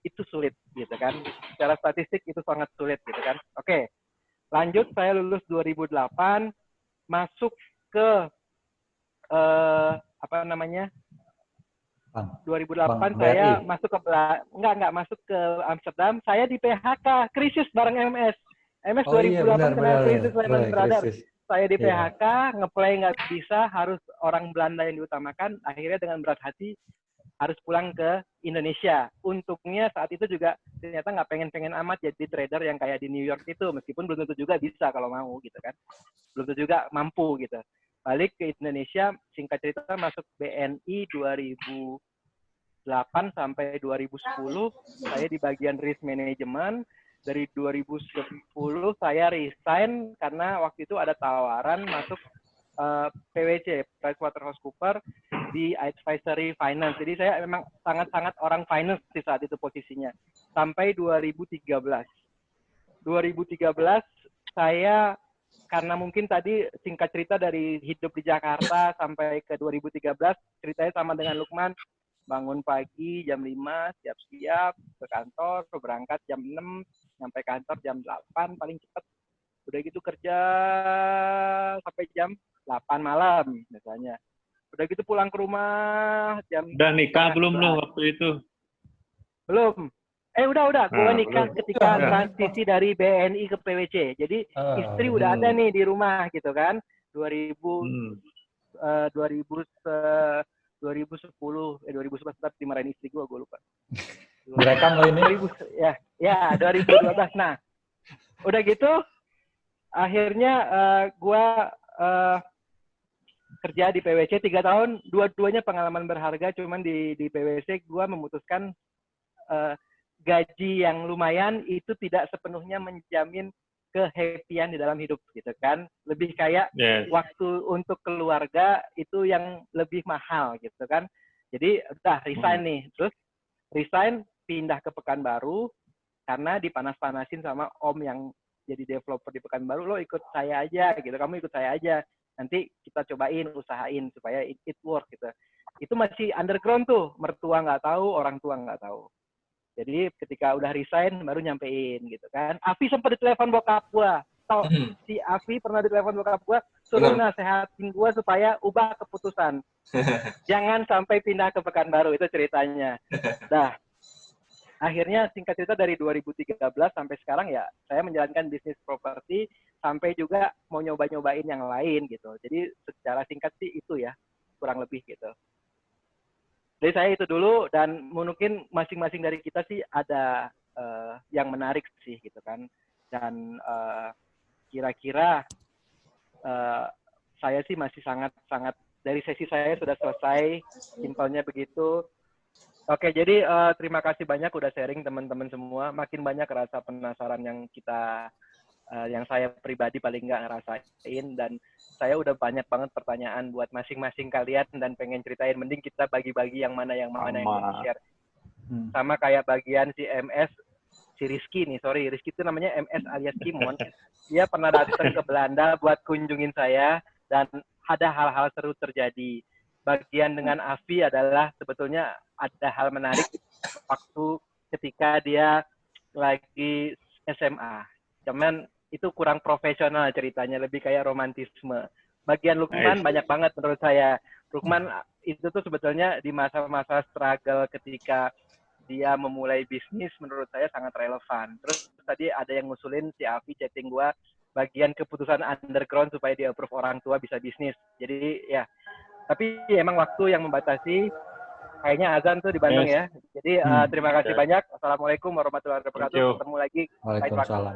itu sulit gitu kan. Secara statistik itu sangat sulit gitu kan. Oke, lanjut saya lulus 2008, masuk ke, 2008 saya masuk ke masuk ke Amsterdam, saya di PHK, krisis bareng MS. MS 2008 kena krisis Lehman Brothers. Saya di PHK, ngeplay nggak bisa, harus orang Belanda yang diutamakan. Akhirnya dengan berat hati harus pulang ke Indonesia. Untungnya saat itu juga ternyata nggak pengen-pengen amat jadi trader yang kayak di New York itu, meskipun belum tentu juga bisa kalau mau gitu kan. Belum tentu juga mampu gitu. Balik ke Indonesia, singkat cerita masuk BNI 2008 sampai 2010, saya di bagian risk management. Dari 2010 saya resign karena waktu itu ada tawaran masuk PwC, PricewaterhouseCoopers, di advisory finance. Jadi saya memang sangat-sangat orang finance di saat itu posisinya. Sampai 2013. 2013 saya, karena mungkin tadi singkat cerita dari hidup di Jakarta sampai ke 2013, ceritanya sama dengan Lukman, bangun pagi jam 5, siap-siap ke kantor, berangkat jam 6, sampai kantor jam 8 paling cepat. Udah gitu kerja sampai jam 8 malam misalnya. Udah gitu pulang ke rumah jam... Udah nikah belum lo waktu itu? Belum. Udah. Gue nikah ketika transisi dari BNI ke PwC. Jadi istri udah ada nih di rumah gitu kan. 2010, 2011 tetap dimarahin istri gue lupa. Direkam lo ini? 2012. Nah, udah gitu akhirnya gue kerja di PwC 3 tahun, dua-duanya pengalaman berharga, cuman di PwC gue memutuskan gaji yang lumayan itu tidak sepenuhnya menjamin kehappyan di dalam hidup gitu kan. Lebih kayak waktu untuk keluarga itu yang lebih mahal gitu kan. Jadi udah resign nih. Terus resign pindah ke Pekanbaru karena dipanas-panasin sama om yang jadi developer di Pekanbaru, lo ikut saya aja gitu, kamu ikut saya aja. Nanti kita cobain, usahain supaya it work gitu. Itu masih underground tuh, mertua nggak tahu, orang tua nggak tahu. Jadi ketika udah resign baru nyampein gitu kan. Afi sempat ditelepon bokap gua. Tau si Afi pernah ditelepon bokap gua, suruh nasehatin gua supaya ubah keputusan. Jangan sampai pindah ke Pekanbaru, itu ceritanya. Dah. Akhirnya singkat cerita dari 2013 sampai sekarang ya saya menjalankan bisnis properti sampai juga mau nyoba-nyobain yang lain gitu. Jadi secara singkat sih itu ya, kurang lebih gitu. Jadi saya itu dulu, dan mungkin masing-masing dari kita sih ada yang menarik sih gitu kan. Dan kira-kira saya sih masih sangat-sangat, dari sesi saya sudah selesai, simpelnya begitu. Oke, jadi terima kasih banyak udah sharing teman-teman semua. Makin banyak rasa penasaran yang yang saya pribadi paling nggak ngerasain, dan saya udah banyak banget pertanyaan buat masing-masing kalian dan pengen ceritain. Mending kita bagi-bagi yang mana yang mau share. Sama kayak bagian si MS, si Rizky nih, sorry, Rizky itu namanya MS alias Kimon. Dia pernah datang ke Belanda buat kunjungin saya dan ada hal-hal seru terjadi. Bagian dengan Afi adalah sebetulnya ada hal menarik waktu ketika dia lagi SMA. Cuman itu kurang profesional ceritanya, lebih kayak romantisme. Bagian Lukman banyak banget menurut saya. Rukman itu tuh sebetulnya di masa-masa struggle ketika dia memulai bisnis menurut saya sangat relevan. Terus tadi ada yang ngusulin si Afi chatting gua bagian keputusan underground supaya di approve orang tua bisa bisnis. Jadi ya, tapi emang waktu yang membatasi. Kayaknya azan tuh di Bandung ya. Jadi terima kasih banyak. Assalamualaikum warahmatullahi wabarakatuh. Ketemu lagi. Waalaikumsalam.